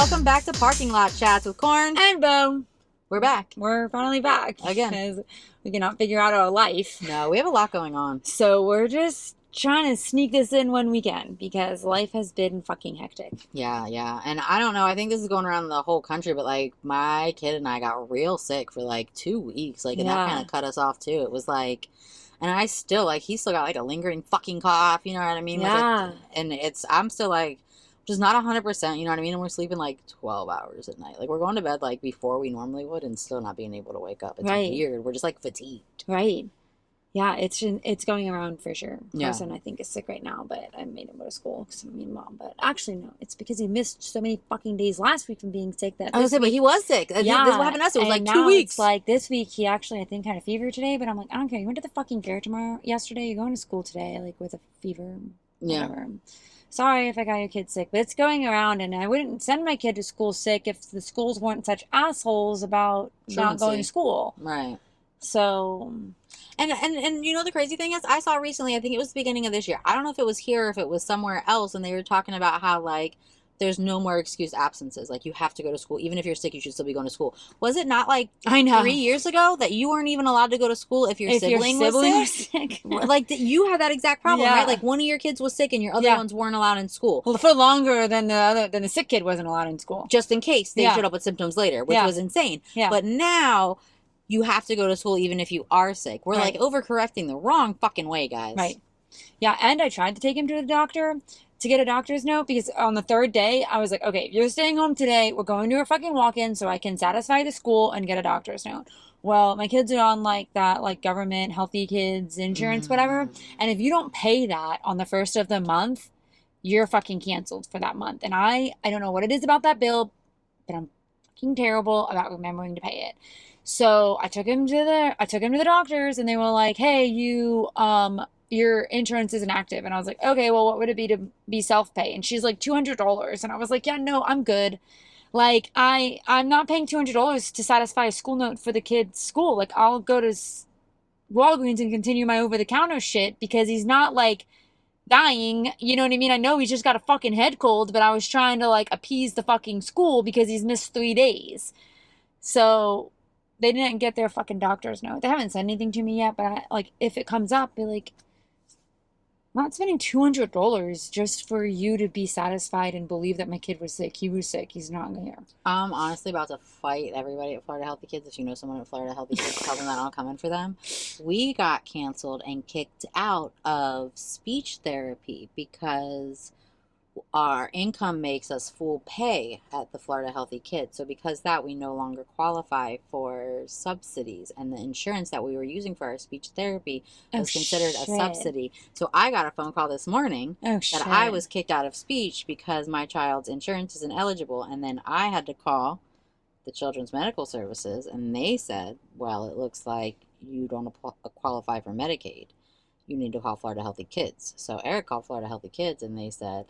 welcome back to Parking Lot Chats with Corn and Bo. We're back. We're finally back again because we cannot figure out our life. No, we have a lot going on. So we're just trying to sneak this in when we can because life has been fucking hectic. Yeah. And I don't know. I think this is going around the whole country, but like my kid and I got real sick for like 2 weeks. Like, and that kind of cut us off too. It was like, and I still like, he still got like a lingering fucking cough. You know what I mean? Yeah. Like and I'm still like, just not 100%, you know what I mean? And we're sleeping like 12 hours at night. Like, we're going to bed like before we normally would and still not being able to wake up. It's weird. We're just like fatigued. Right. Yeah, it's going around for sure. Yeah. My son, I think, is sick right now, but I made him go to school because I'm a mean mom. But actually, no, it's because he missed so many fucking days last week from being sick. I was saying, but he was sick. Yeah. This is what happened to us. It was like 2 weeks. It's like this week, he actually, I think, had a fever today, but I'm like, I don't care. You went to the fucking fair yesterday. You're going to school today, like, with a fever. Whatever. Yeah. Sorry if I got your kid sick, but it's going around, and I wouldn't send my kid to school sick if the schools weren't such assholes about not going to school. Right. So, and you know the crazy thing is, I saw recently, I think it was the beginning of this year. I don't know if it was here or if it was somewhere else, and they were talking about how like there's no more excuse absences. Like, you have to go to school. Even if you're sick, you should still be going to school. Was it not like 3 years ago that you weren't even allowed to go to school if your sibling was sick? Like, you had that exact problem, right? Like, one of your kids was sick and your other ones weren't allowed in school. Well, for longer than the sick kid wasn't allowed in school. Just in case they showed up with symptoms later, which was insane. Yeah. But now you have to go to school even if you are sick. We're like overcorrecting the wrong fucking way, guys. Right. Yeah, and I tried to take him to the doctor to get a doctor's note because on the third day, I was like, okay, you're staying home today. We're going to a fucking walk-in so I can satisfy the school and get a doctor's note. Well, my kids are on like that, like government, healthy kids, insurance, whatever. And if you don't pay that on the first of the month, you're fucking canceled for that month. And I don't know what it is about that bill, but I'm fucking terrible about remembering to pay it. So I took him to the doctors, and they were like, hey, your insurance isn't active. And I was like, okay, well, what would it be to be self-pay? And she's like, $200. And I was like, yeah, no, I'm good. Like, I'm not paying $200 to satisfy a school note for the kid's school. Like, I'll go to Walgreens and continue my over-the-counter shit because he's not, like, dying. You know what I mean? I know he's just got a fucking head cold, but I was trying to, like, appease the fucking school because he's missed 3 days. So they didn't get their fucking doctor's note. They haven't said anything to me yet, but if it comes up, be like, I'm not spending $200 just for you to be satisfied and believe that my kid was sick. He was sick. He's not here. I'm honestly about to fight everybody at Florida Healthy Kids. If you know someone at Florida Healthy Kids, tell them that I'll come in for them. We got canceled and kicked out of speech therapy because our income makes us full pay at the Florida Healthy Kids. So because that, we no longer qualify for subsidies, and the insurance that we were using for our speech therapy was considered a subsidy. So I got a phone call this morning that I was kicked out of speech because my child's insurance isn't eligible. And then I had to call the Children's Medical Services, and they said, well, it looks like you don't qualify for Medicaid. You need to call Florida Healthy Kids. So Eric called Florida Healthy Kids, and they said,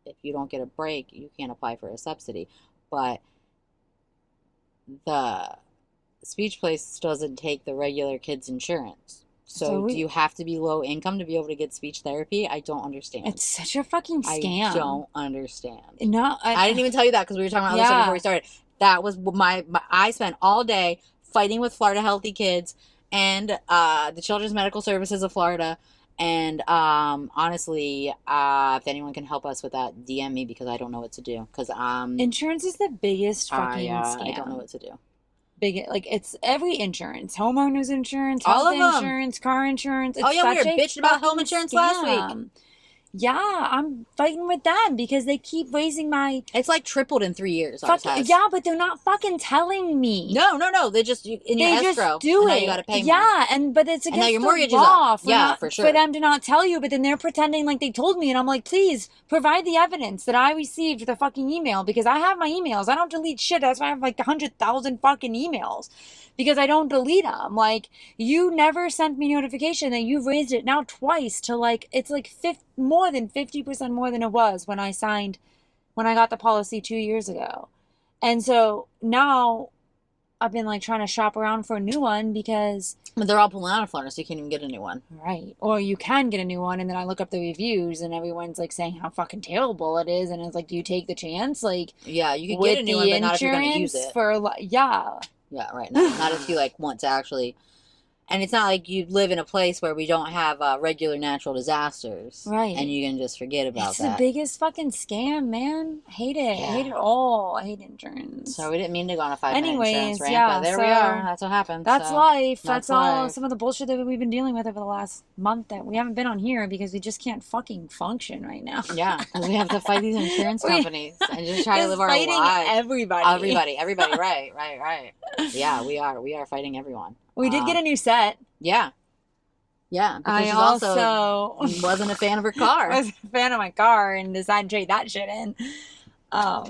if you don't get a break, you can't apply for a subsidy. But the speech place doesn't take the regular kids' insurance. So do you have to be low income to be able to get speech therapy? I don't understand. It's such a fucking scam. I don't understand. No, I didn't even tell you that because we were talking about other stuff before we started. That was I spent all day fighting with Florida Healthy Kids and the Children's Medical Services of Florida. And honestly, if anyone can help us with that, DM me because I don't know what to do. Because insurance is the biggest fucking scam. I don't know what to do. Like, it's every insurance, homeowners insurance, health insurance, car insurance. It's we were bitching about home insurance last week. Yeah, I'm fighting with them because they keep raising my... It's like tripled in 3 years. Yeah, but they're not fucking telling me. No. They just, in your escrow. Just do it. Now you got to pay more. Yeah, but it's against your mortgage the law. For sure. For them to not tell you, but then they're pretending like they told me. And I'm like, please, provide the evidence that I received the fucking email because I have my emails. I don't delete shit. That's why I have like 100,000 fucking emails. Because I don't delete them. Like, you never sent me notification that you've raised it now twice to like, it's like more than 50% more than it was when I got the policy 2 years ago. And so now I've been like trying to shop around for a new one because But they're all pulling out of Florida, so you can't even get a new one. right. Or you can get a new one, and then I look up the reviews, and everyone's like saying how fucking terrible it is, and it's like, do you take the chance? Like, Yeah, you could with get a new one, but not if you're going to use it. Yeah. Yeah, right. Not if you like want to actually. And it's not like you live in a place where we don't have regular natural disasters. Right. And you can just forget about It's that. the biggest fucking scam, man. I hate it. Yeah. I hate it all. I hate insurance. So we didn't mean to go on a 5-minute insurance rant, yeah, but there we so are. That's what happened. That's so life. That's all life. some of the bullshit that we've been dealing with over the last month that we haven't been on here because we just can't fucking function right now. Yeah, because we have to fight these insurance companies and just try to live our lives. Everybody. Right. Yeah, we are fighting everyone. We did get a new set. Yeah. Yeah, because I she also wasn't a fan of her car. I was a fan of my car and decided to trade that shit in. Yeah,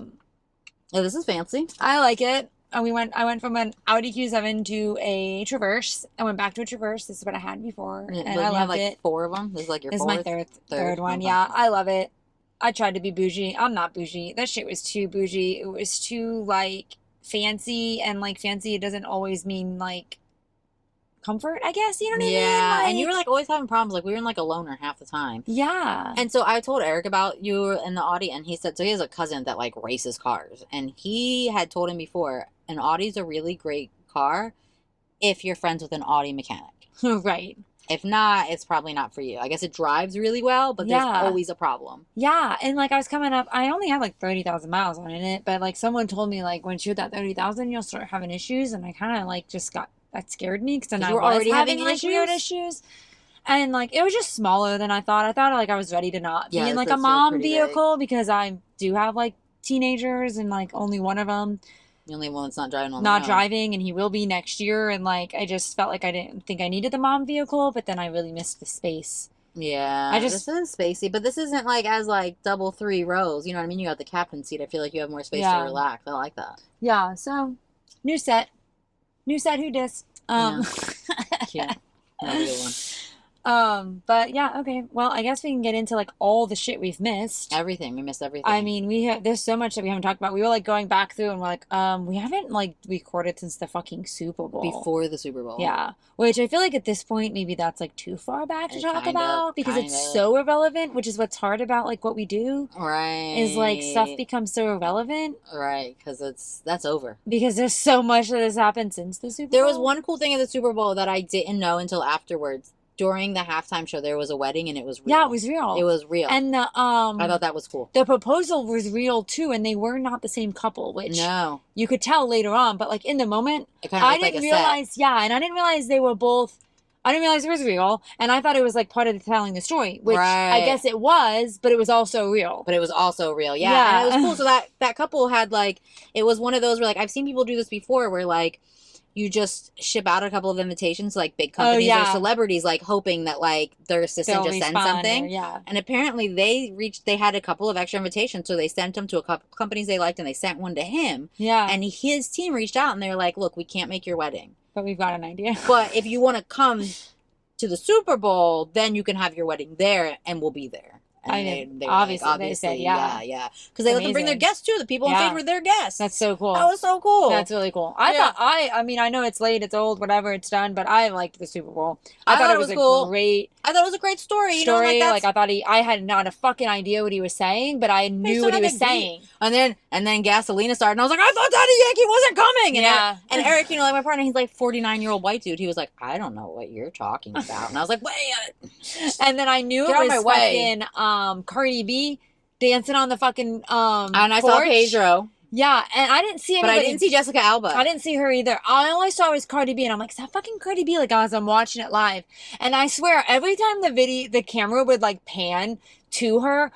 this is fancy. I like it. I went from an Audi Q7 to a Traverse. I went back to a Traverse. This is what I had before, and I loved like it. 4 of them. This is like your This fourth. is my third one. Okay. Yeah, I love it. I tried to be bougie. I'm not bougie. That shit was too bougie. It was too like fancy, and like fancy, it doesn't always mean like comfort, I guess. You know what I mean? Yeah, Like, and you were like always having problems. Like we were in like a loner half the time. yeah. And so I told Eric about you in the Audi, and he said, so he has a cousin that like races cars, and he had told him before, an Audi's a really great car if you're friends with an Audi mechanic. Right. If not, it's probably not for you. I guess it drives really well, but there's always a problem. Yeah, and like I was coming up, I only had like 30,000 miles on it, but like someone told me like once you hit that 30,000, you'll start having issues, and I kind of like just got that scared me because then I you were was already having having like weird issues. And like it was just smaller than I thought. I thought like I was ready to not be in like a mom vehicle because I do have like teenagers and like only one of them. The only one that's not driving on Not the driving, and he will be next year. And like I just felt like I didn't think I needed the mom vehicle, but then I really missed the space. Yeah, this is spacey, but this isn't like as like double 3 rows. You know what I mean? You got the captain seat. I feel like you have more space to relax. I like that. Yeah. So new set. Who dis? Cute. Another good one. But yeah, okay. Well, I guess we can get into like all the shit we've missed. Everything. We missed everything. I mean, there's so much that we haven't talked about. We were like going back through and we're like, we haven't like recorded since the fucking Super Bowl. Before the Super Bowl. Yeah. Which I feel like at this point maybe that's like too far back to talk about because it's so irrelevant, which is what's hard about like what we do. Right. Is like stuff becomes so irrelevant. Right, because that's over. Because there's so much that has happened since the Super Bowl. There was one cool thing at the Super Bowl that I didn't know until afterwards. During the halftime show, there was a wedding, and it was real. Yeah, it was real. It was real. And the I thought that was cool. The proposal was real too, and they were not the same couple, which you could tell later on. But like in the moment, I didn't realize. Set. Yeah, and I didn't realize they were both. I didn't realize it was real, and I thought it was like part of the telling the story, which I guess it was, but it was also real. But it was also real, yeah. And it was cool. So that couple had like, it was one of those where like I've seen people do this before, where like. You just ship out a couple of invitations to like big companies or celebrities, like hoping that like their assistant just sends something. And apparently they had a couple of extra invitations, so they sent them to a couple companies they liked, and they sent one to him. Yeah. And his team reached out, and they're like, "Look, we can't make your wedding, but we've got an idea. But if you want to come to the Super Bowl, then you can have your wedding there, and we'll be there." And obviously, they said, yeah. Because they let them bring their guests too. The people in favor of their guests. That's so cool. That was so cool. That's really cool. I mean, I know it's late, it's old, whatever, it's done, but I liked the Super Bowl. I thought it was cool. I thought it was a great story. You know, like I thought I had not a fucking idea what he was saying, but I knew what he was saying. And then Gasolina started, and I was like, I thought Daddy Yankee wasn't coming. And Eric, you know, like my partner, he's like 49-year-old white dude. He was like, I don't know what you're talking about. And I was like, wait. And then I knew it was fucking Cardi B dancing on the fucking and I porch. saw Pedro. Yeah, and I didn't see anybody. But I didn't see Jessica Alba. I didn't see her either. All I only saw was Cardi B, and I'm like, is that fucking Cardi B? Like, as I'm watching it live. And I swear, every time the camera would, like, pan to her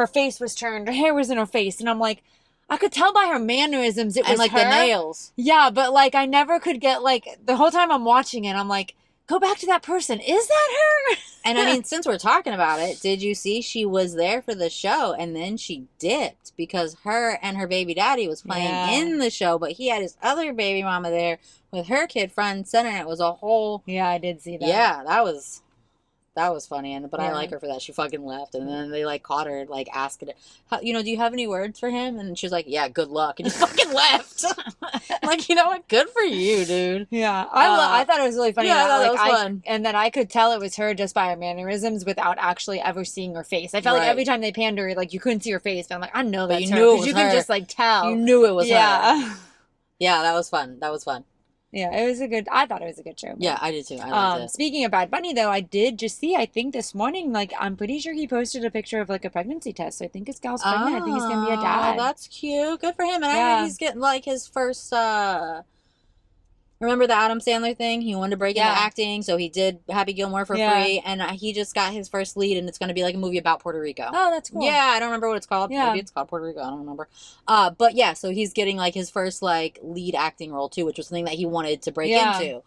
face was turned, her hair was in her face, and I'm like, I could tell by her mannerisms it was like, her. the nails. Yeah, but, like, I never could get, like, the whole time I'm watching it, I'm like, go back to that person. Is that her? And I mean, since we're talking about it, did you see she was there for the show and then she dipped because her and her baby daddy was playing in the show, but he had his other baby mama there with her kid front and center. And it was a whole... Yeah, I did see that. Yeah, that was That was funny, but I Yeah. like her for that. She fucking left, and then they like caught her like asking, "Do you have any words for him?" And she was like, "Yeah, good luck," and just fucking left. Like, you know what? Good for you, dude. Yeah, I thought it was really funny. Yeah, I that, thought like, that was fun. And then I could tell it was her just by her mannerisms without actually ever seeing her face. I felt like every time they panned her, like you couldn't see her face, but I'm like, I know But that's you her knew it because was you can her. just like tell. You knew it was her. Yeah. Yeah, that was fun. That was fun. Yeah, it was I thought it was a good show. Yeah, I did too. I liked it. Speaking of Bad Bunny, though, I did just see, I think this morning, like, I'm pretty sure he posted a picture of, like, a pregnancy test. So I think his gal's pregnant. I think he's going to be a dad. Oh, that's cute. Good for him. And I Yeah. heard he's getting, like, his first, remember the Adam Sandler thing? He wanted to break into acting, so he did Happy Gilmore for free, and he just got his first lead, and it's going to be like a movie about Puerto Rico. Oh, that's cool. Yeah, I don't remember what it's called. Yeah. Maybe it's called Puerto Rico. I don't remember. But yeah, so he's getting like his first like lead acting role too, which was something that he wanted to break into.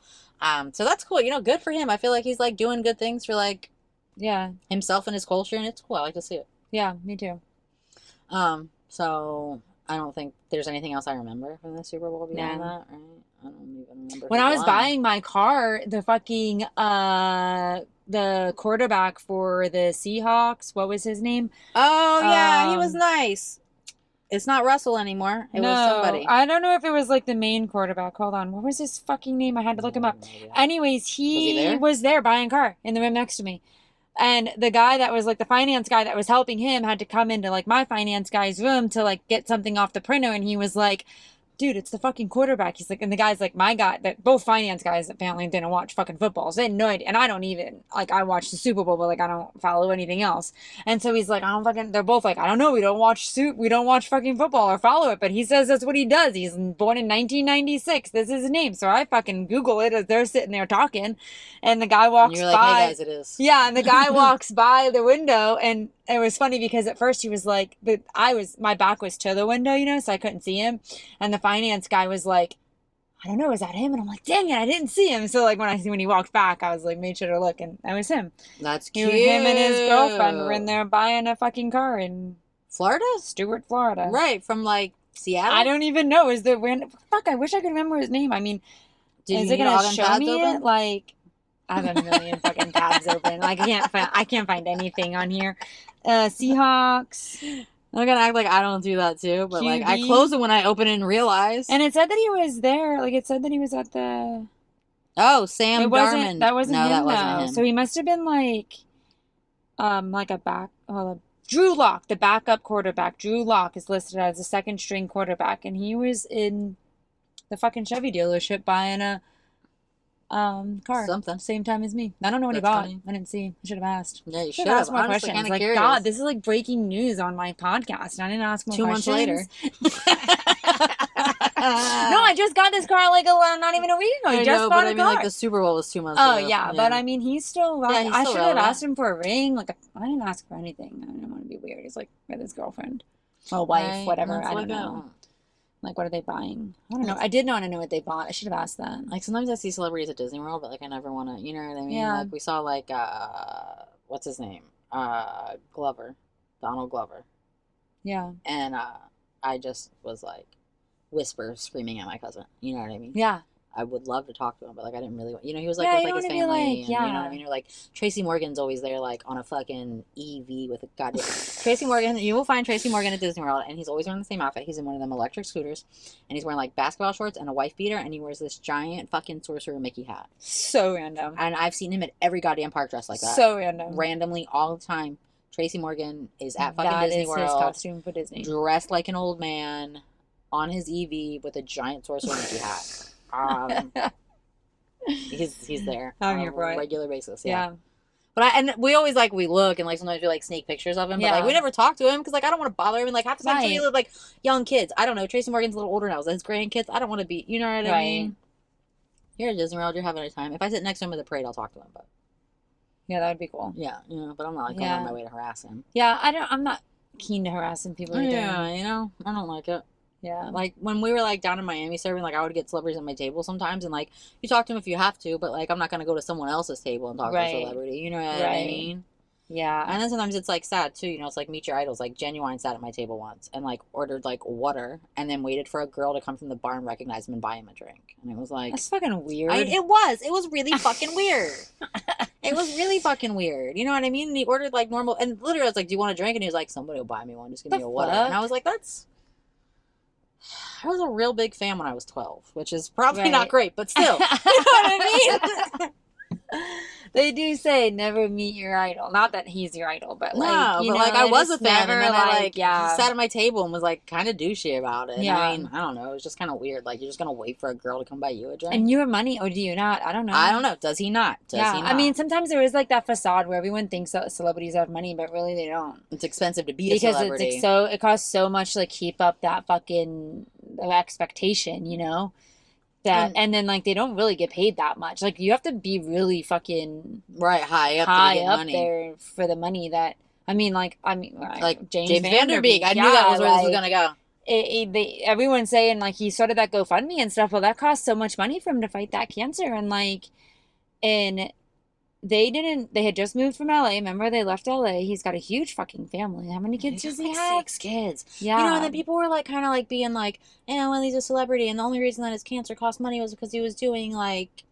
So that's cool. You know, good for him. I feel like he's like doing good things for like himself and his culture, and it's cool. I like to see it. Yeah, me too. So I don't think there's anything else I remember from the Super Bowl beyond that, right? I don't even remember. When I was buying my car, the fucking the quarterback for the Seahawks, what was his name? Oh yeah, he was nice. It's not Russell anymore. It was somebody. I don't know if it was like the main quarterback. Hold on. What was his fucking name? I had to look him up. Anyways, he was there buying a car in the room next to me. And the guy that was like the finance guy that was helping him had to come into like my finance guy's room to like get something off the printer. And he was like, dude, it's the fucking quarterback. He's like, and the guy's like, my guy, that both finance guys apparently didn't watch fucking football. So they had no idea. And I don't even, like, I watched the Super Bowl, but like, I don't follow anything else. And so he's like, they're both like, I don't know. We don't watch fucking football or follow it. But he says that's what he does. He's born in 1996. This is his name. So I fucking Google it as they're sitting there talking. And the guy walks by. And you're like, hey guys, it is. Yeah. And the guy walks by the window, and it was funny because at first he was like, my back was to the window, you know, so I couldn't see him. And the finance guy was like, I don't know, is that him? And I'm like, dang it, I didn't see him. So like when he walked back, I was like, made sure to look, and that was him. That's cute. Him and his girlfriend were in there buying a fucking car in Florida? Stuart, Florida. Right, from like Seattle? I don't even know. Is the random, fuck, I wish I could remember his name. I mean, is it gonna show me it? Like, I have a million fucking tabs open. Like, I can't find anything on here. Seahawks. I'm gonna act like I don't do that too, but QB. like I close it when I open it and realize. And it said that he was there. Like, it said that he was at the. Oh, Sam Darnold. That wasn't him. That wasn't him. So he must have been like a back. Drew Lock, the backup quarterback. Drew Lock is listed as a second string quarterback, and he was in the fucking Chevy dealership buying a car. Something. Same time as me. I don't know what he bought. Funny. I didn't see. I should have asked. Yeah, you should have asked more questions. Like, curious. God, this is like breaking news on my podcast. I didn't ask more 2 months later. No, I just got this car like not even a week ago. I just bought a car. Like the Super Bowl was 2 months ago. ago. Yeah, but I mean, he's still. Yeah, I should have asked him for a ring. Like, I didn't ask for anything. I didn't want to be weird. He's like with his girlfriend, or wife, whatever. I don't know. Like, what are they buying? I don't know. I did want to know what they bought. I should have asked that. Like, sometimes I see celebrities at Disney World, but like I never want to. You know what I mean? Yeah. Like we saw like what's his name? Glover, Donald Glover. Yeah. And I just was like screaming at my cousin. You know what I mean? Yeah. I would love to talk to him, but like I didn't really want, you know, he was like with like his family, and, you know what I mean? Or like Tracy Morgan's always there, like on a fucking EV with a goddamn Tracy Morgan. You will find Tracy Morgan at Disney World, and he's always wearing the same outfit. He's in one of them electric scooters, and he's wearing like basketball shorts and a wife beater, and he wears this giant fucking Sorcerer Mickey hat. So random. And I've seen him at every goddamn park dressed like that. So random. Randomly all the time. Tracy Morgan is at fucking Disney World. His costume for Disney. Dressed like an old man on his EV with a giant Sorcerer Mickey hat. He's there on a regular basis. Yeah. But we always like we look and like sometimes we like sneak pictures of him, but like we never talk to him because like I don't want to bother him, and like half the time we live like young kids. I don't know. Tracy Morgan's a little older now, so his grandkids. I don't want to be. You know what I mean? You're at Disney World. You're having a time. If I sit next to him at the parade, I'll talk to him. But yeah, that would be cool. Yeah, you know, but I'm not like going on my way to harass him. Yeah, I'm not keen to harassing people. Yeah, you know, I don't like it. Yeah. Like, when we were, like, down in Miami serving, like, I would get celebrities at my table sometimes, and, like, you talk to them if you have to, but, like, I'm not going to go to someone else's table and talk to a celebrity. You know what I mean? Yeah. And then sometimes it's like sad too, it's like Meet Your Idols. Like Genuine sat at my table once and like ordered like water and then waited for a girl to come from the bar and recognize him and buy him a drink. And it was like, That's fucking weird. it was really fucking weird. It was really fucking weird. You know what I mean? And he ordered like normal, and literally I was like, do you want a drink? And he was like, somebody will buy me one. Just give me a water. And I was like, I was a real big fan when I was 12, which is probably not great, but still. You know what I mean? They do say never meet your idol. Not that he's your idol, but like, I was a fan, and then I sat at my table and was like kind of douchey about it. Yeah. I mean, I don't know. It was just kind of weird. Like, you're just gonna wait for a girl to come buy you a drink, and you have money, or do you not? I don't know. I don't know. Does he not? Does he not? I mean, sometimes there is like that facade where everyone thinks that celebrities have money, but really they don't. It's expensive to be a celebrity because it costs so much to like keep up that fucking expectation, That and then like they don't really get paid that much. Like you have to be really fucking high up there for the money that like James Van Der Beek. I knew that was where this was gonna go. Everyone's saying like he started that GoFundMe and stuff. Well, that cost so much money for him to fight that cancer, and they had just moved from LA. Remember, they left LA. He's got a huge fucking family. How many kids does he have? 6 kids. Yeah. And then people were like kind of like being like, well, he's a celebrity, and the only reason that his cancer cost money was because he was doing like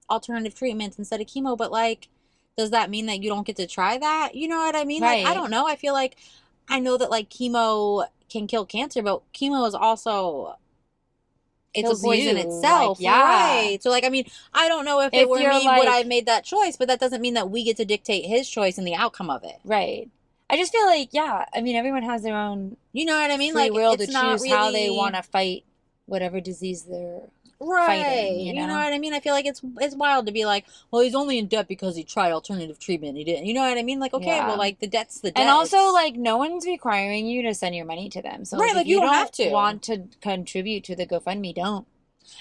alternative treatments instead of chemo. But like, does that mean that you don't get to try that? You know what I mean? Right. Like, I don't know. I feel like I know that like chemo can kill cancer, but chemo is also it's a poison itself, right? So, like, I mean, I don't know if it were me, would I have made that choice, but that doesn't mean that we get to dictate his choice and the outcome of it. Right. I just feel like, I mean, everyone has their own you know what I mean? Free like, will to choose how they want to fight whatever disease they're fighting. You know what I mean? I feel like it's wild to be like, well, he's only in debt because he tried alternative treatment. He didn't. You know what I mean? Like, okay, well, like, the debt's the debt. And also, like, no one's requiring you to send your money to them. So, like, you don't have to. Want to contribute to the GoFundMe, don't.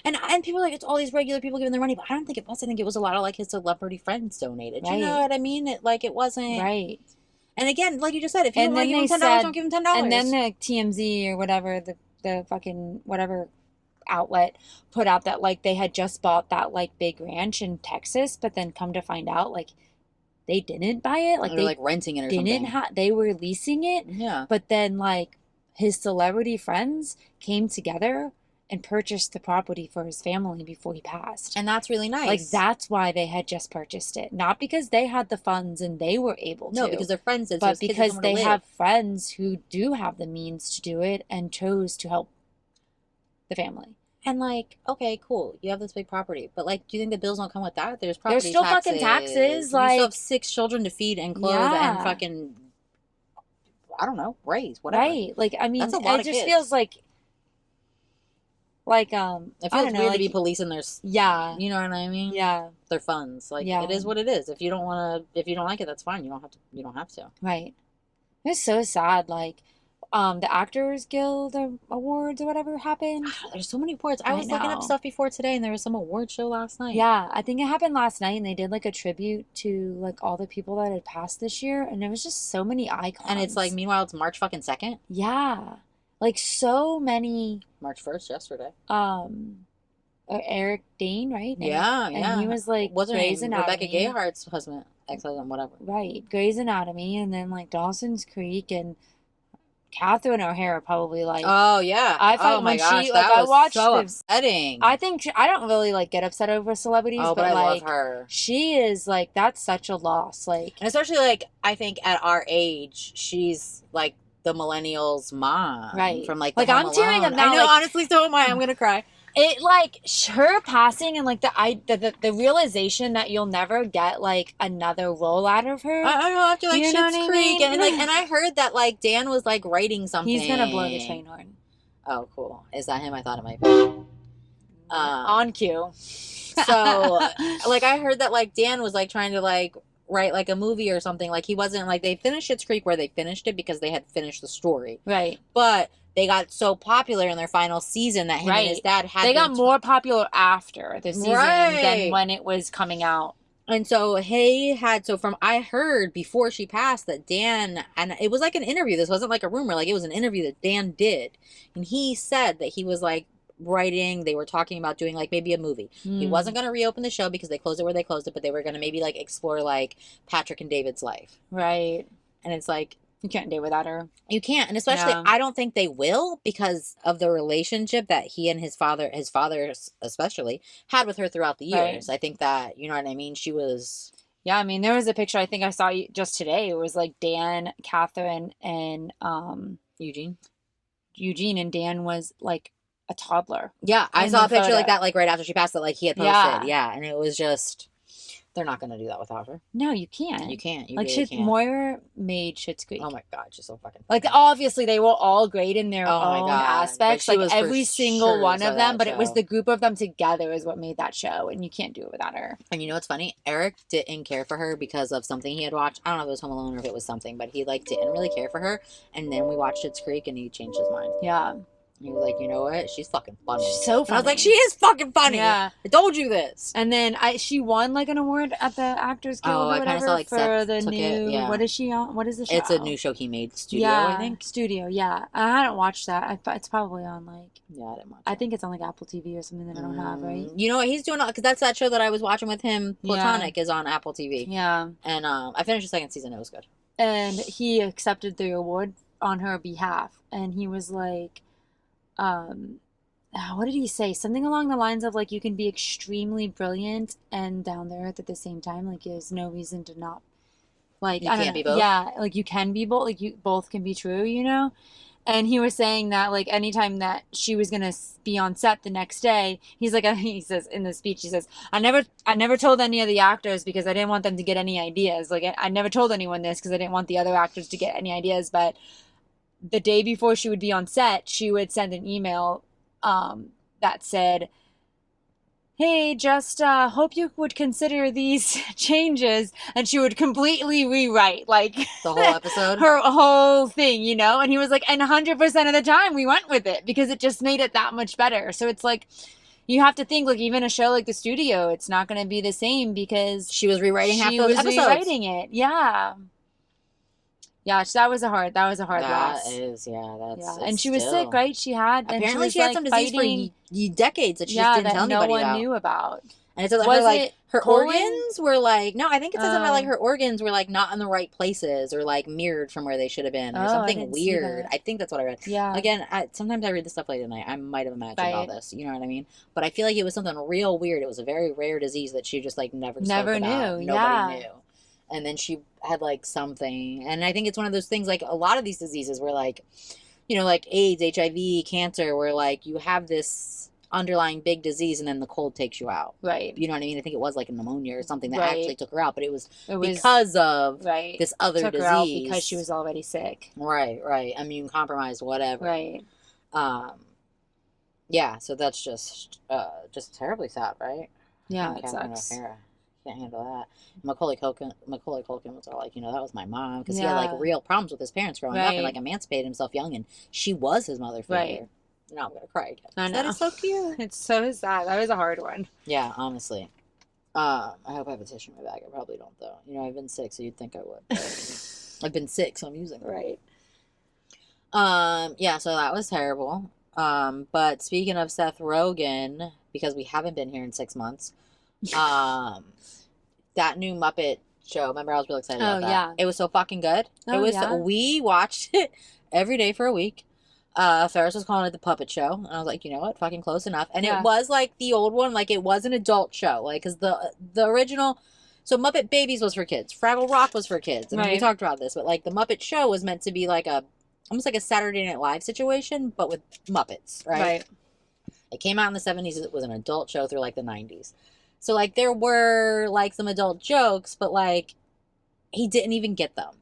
And people are like, it's all these regular people giving their money, but I don't think it was. I think it was a lot of like his celebrity friends donated. Right. You know what I mean? It wasn't right. And again, like you just said, if you don't want to give them $10, don't give them $10. And then the TMZ or whatever the fucking whatever outlet put out that like they had just bought that like big ranch in Texas, but then come to find out like they didn't buy it. Like they were like renting it or something. They were leasing it. Yeah. But then like his celebrity friends came together and purchased the property for his family before he passed. And that's really nice. Like, that's why they had just purchased it. Not because they had the funds and they were able to. No, because their friends did. But because they have friends who do have the means to do it and chose to help the family. And, like, okay, cool. You have this big property. But, like, do you think the bills don't come with that? There's property There's still taxes. fucking taxes. You like, still have 6 children to feed and clothe and fucking, I don't know, raise, whatever. Right. Like, I mean, that's a lot it just feels like it feels weird to be policing their you know what I mean, their funds. Like, it is what it is. If you don't like it, that's fine. You don't have to. Right. It's so sad. Like the Actors Guild Awards or whatever happened. There's so many awards. I was looking up stuff before today, and there was some award show last night. Yeah, I think it happened last night, and they did like a tribute to like all the people that had passed this year, and there was just so many icons. And it's like, meanwhile, it's March fucking 2nd. Yeah, like so many. March 1st, yesterday. Eric Dane, right? Yeah, and he was like Grey's Anatomy. Rebecca Gayheart's husband, ex-husband, whatever. Right, Grey's Anatomy, and then like Dawson's Creek and Cathrine O'Hara probably like. Oh yeah. Oh my gosh, I watched so upsetting. I think I don't really like get upset over celebrities, but I like love her. She is like, that's such a loss. Like, and especially like I think at our age, she's like the millennials' mom, right? From like I'm tearing up now. I know, honestly, so am I. I'm gonna cry. It like her passing and like the realization that you'll never get like another role out of her. I know, after like Schitt's Creek and like, and I heard that like Dan was like writing something. He's gonna blow the train horn. Oh, cool. Is that him? I thought it might be. On cue. So like I heard that like Dan was like trying to like write like a movie or something. Like he wasn't like, they finished Schitt's Creek where they finished it because they had finished the story. Right. But they got so popular in their final season that him and his dad had. They got more popular after the season than when it was coming out. And so I heard before she passed that Dan, and it was like an interview. This wasn't like a rumor. Like it was an interview that Dan did. And he said that he was like writing. They were talking about doing like maybe a movie. He wasn't going to reopen the show because they closed it where they closed it, but they were going to maybe like explore like Patrick and David's life. Right. And it's like, you can't date without her. You can't. And especially, I don't think they will because of the relationship that he and his father especially, had with her throughout the years. Right. I think that, you know what I mean? She was... Yeah, I mean, there was a picture I think I saw just today. It was like Dan, Catherine, and Eugene, and Dan was like a toddler. Yeah, I saw a picture like that, like right after she passed, that like he had posted. Yeah, and it was just... They're not going to do that without her. No, you can't. You can't. You like really can't. Moira made Schitt's Creek. Oh my God, she's so fucking funny. Like obviously they were all great in their own aspects. Like every single one of them, but it was the group of them together is what made that show, and you can't do it without her. And you know what's funny? Eric didn't care for her because of something he had watched. I don't know if it was Home Alone or if it was something, but he like didn't really care for her. And then we watched Schitt's Creek, and he changed his mind. Yeah. He was like, you know what? She's fucking funny. She's so funny. And I was like, she is fucking funny. Yeah. I told you this. And then she won like an award at the Actors Guild or whatever saw, like, for the new. Yeah. What is she on? What is the show? It's a new show he made. Studio, I think. Studio. Yeah. I hadn't watched that. It's probably on like. Yeah, I didn't watch. I think it's on like Apple TV or something that I don't have. Right. You know what he's doing? Because that's that show that I was watching with him. Platonic is on Apple TV. Yeah. And I finished the second season. It was good. And he accepted the award on her behalf, and he was like. What did he say? Something along the lines of like you can be extremely brilliant and down to earth at the same time. Like there's no reason to not like you can't be both. Yeah, like you can be both. Like you both can be true, you know. And he was saying that like anytime that she was gonna be on set the next day, he's like he says in the speech, he says, I never told any of the actors because I didn't want them to get any ideas. Like I never told anyone this because I didn't want the other actors to get any ideas, but the day before she would be on set, she would send an email that said, hey, just hope you would consider these changes. And she would completely rewrite, like... The whole episode? Her whole thing, you know? And he was like, and 100% of the time we went with it because it just made it that much better. So it's like... You have to think, like, even a show like The Studio, it's not going to be the same because... She was rewriting half those episodes. She was rewriting it, yeah. Yeah, that was a hard loss. That is, that's and she was sick, right? She had apparently she had some disease for decades that she just didn't tell anybody about. No one knew about. And it says her organs were like no, I think it says something like her organs were like not in the right places or like mirrored from where they should have been or something weird. I think that's what I read. Yeah. Again, sometimes I read this stuff late at night. I might have imagined all this. You know what I mean? But I feel like it was something real weird. It was a very rare disease that she just like never knew. Nobody knew. And then she had like something, and I think it's one of those things like a lot of these diseases where like, you know, like AIDS, HIV, cancer, where like you have this underlying big disease and then the cold takes you out. Right. You know what I mean? I think it was like a pneumonia or something that actually took her out, but it was because of this other took disease. Her out because she was already sick. Right. Immune compromised, whatever. Right. Yeah, so that's just terribly sad, right? Yeah, it sucks. Can't handle that. Macaulay Culkin was all like, you know, that was my mom because he had like real problems with his parents growing up and like emancipated himself young, and she was his mother figure. Right. Now I'm gonna cry again. I know. That is so cute. It's so sad. That was a hard one. Yeah, honestly. I hope I have a tissue in my bag. I probably don't though. You know, I've been sick, so you'd think I would. But I've been sick, so I'm using it. Right. Yeah. So that was terrible. But speaking of Seth Rogen, because we haven't been here in 6 months. That new Muppet show. Remember, I was really excited about that. Yeah. It was so fucking good. We watched it every day for a week. Ferris was calling it the Puppet Show, and I was like, you know what, fucking close enough. And it was like the old one, like it was an adult show, like because the original. So Muppet Babies was for kids. Fraggle Rock was for kids. I mean, we talked about this, but like the Muppet Show was meant to be like almost like a Saturday Night Live situation, but with Muppets, right? It came out in the 70s. It was an adult show through like the 90s. So, like, there were, like, some adult jokes, but, like, he didn't even get them.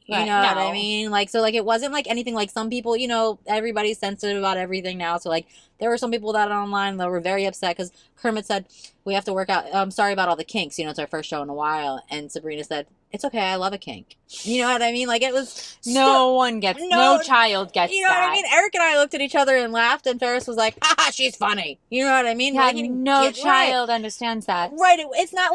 You know what I mean? Like, so, like, it wasn't, like, anything like some people, you know, everybody's sensitive about everything now. So, like, there were some people that online that were very upset because Kermit said, we have to work out. I'm sorry about all the kinks. You know, it's our first show in a while. And Sabrina said, it's okay, I love a kink. You know what I mean? Like, it was No child gets you know that. what I mean? Eric and I looked at each other and laughed, and Ferris was like, haha, she's funny. You know what I mean? Yeah, Like, no child understands that. Right. It's not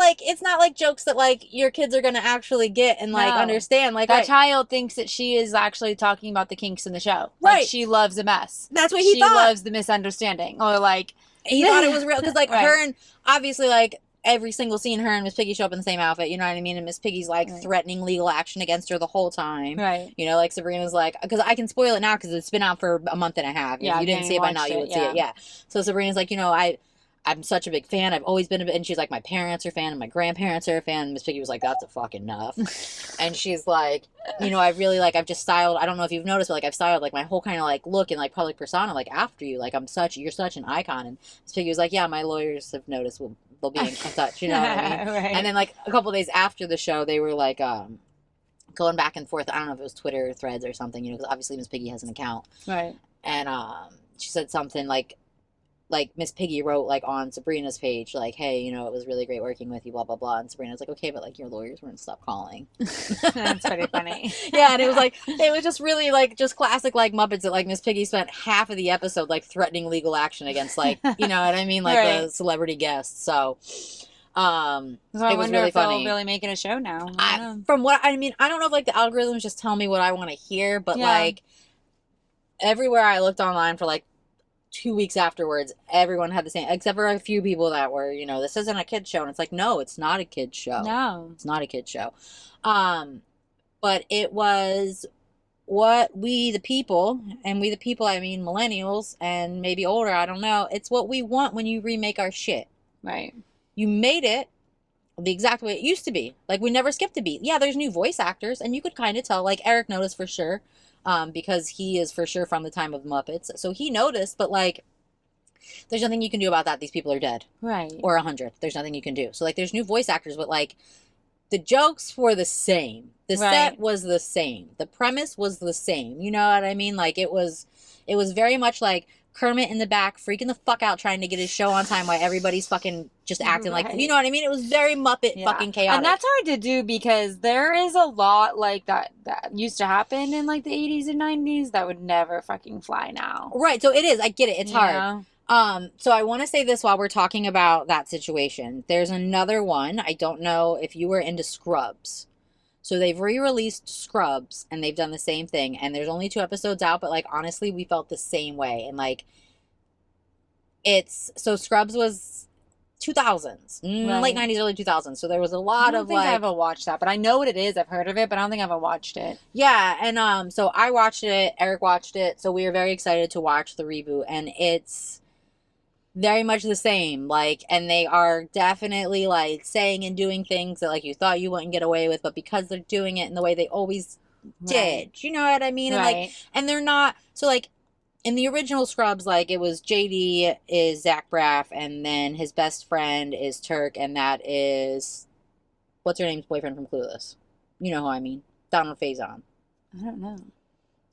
like jokes that like your kids are gonna actually get and like No. understand. Like, that child thinks that she is actually talking about the kinks in the show. Right. Like, she loves a mess. That's what he thought. She loves the misunderstanding. Or like, he thought it was real because like Right. her and obviously like every single scene, her and Miss Piggy show up in the same outfit. You know what I mean? And Miss Piggy's like Right. threatening legal action against her the whole time. Right. You know, like Sabrina's like, because I can spoil it now because it's been out for a month and a half. Yeah, if you didn't see it by now, you would see it. Yeah. So Sabrina's like, you know, I'm such a big fan. I've always been a bit, and she's like, my parents are a fan, and my grandparents are a fan. And Miss Piggy was like, that's a fucking enough. And she's like, you know, I've just styled. I don't know if you've noticed, but like I've styled like my whole kind of like look and like public persona like after you. Like you're such an icon. And Miss Piggy was like, yeah, my lawyers have noticed. They'll be in touch. You know what I mean? Right. And then like a couple of days after the show, they were like going back and forth. I don't know if it was Twitter or Threads or something. You know, because obviously Miss Piggy has an account. Right. And she said something like Miss Piggy wrote like on Sabrina's page, like, hey, you know, it was really great working with you, blah, blah, blah. And Sabrina's like, okay, but like your lawyers wouldn't stop calling. That's pretty funny. Yeah. And it was just really like just classic like Muppets that like Miss Piggy spent half of the episode like threatening legal action against like, you know what I mean? Like Right. the celebrity guests. So, So it I was wonder really if they'll funny. really making a show now. From what I mean, I don't know if like the algorithms just tell me what I want to hear, but Yeah. like everywhere I looked online for like 2 weeks afterwards, everyone had the same, except for a few people that were, you know, this isn't a kid's show. And it's like, no, it's not a kid's show. No. It's not a kid's show. But it was what we the people, and we the people, I mean millennials and maybe older, I don't know. It's what we want when you remake our shit. Right. You made it the exact way it used to be. Like, we never skipped a beat. Yeah, there's new voice actors, and you could kind of tell, like Eric noticed for sure. Because he is for sure from the time of Muppets. So he noticed, but like, there's nothing you can do about that. These people are dead. Right. Or 100. There's nothing you can do. So like, there's new voice actors, but like, the jokes were the same. The set was the same. The premise was the same. You know what I mean? Like, it was very much like Kermit in the back freaking the fuck out trying to get his show on time while everybody's fucking just acting like, you know what I mean? It was very Muppet fucking chaotic. And that's hard to do because there is a lot like that used to happen in like the 80s and 90s that would never fucking fly now. Right. So it is. I get it. It's hard. Know? So I want to say this while we're talking about that situation. There's another one. I don't know if you were into Scrubs. So they've re-released Scrubs, and they've done the same thing. And there's only 2 episodes out, but like honestly, we felt the same way. And like, so Scrubs was 2000s, late 90s, early 2000s. So there was a lot of like. I don't think I ever watched that, but I know what it is. I've heard of it, but I don't think I've ever watched it. Yeah, and so I watched it. Eric watched it. So we were very excited to watch the reboot, and it's very much the same. Like, and they are definitely like saying and doing things that like you thought you wouldn't get away with, but because they're doing it in the way they always did, you know what I mean? And like, and they're not so like. In the original Scrubs, like, it was JD is Zach Braff, and then his best friend is Turk, and that is, what's her name's boyfriend from Clueless? You know who I mean. Donald Faison. I don't know.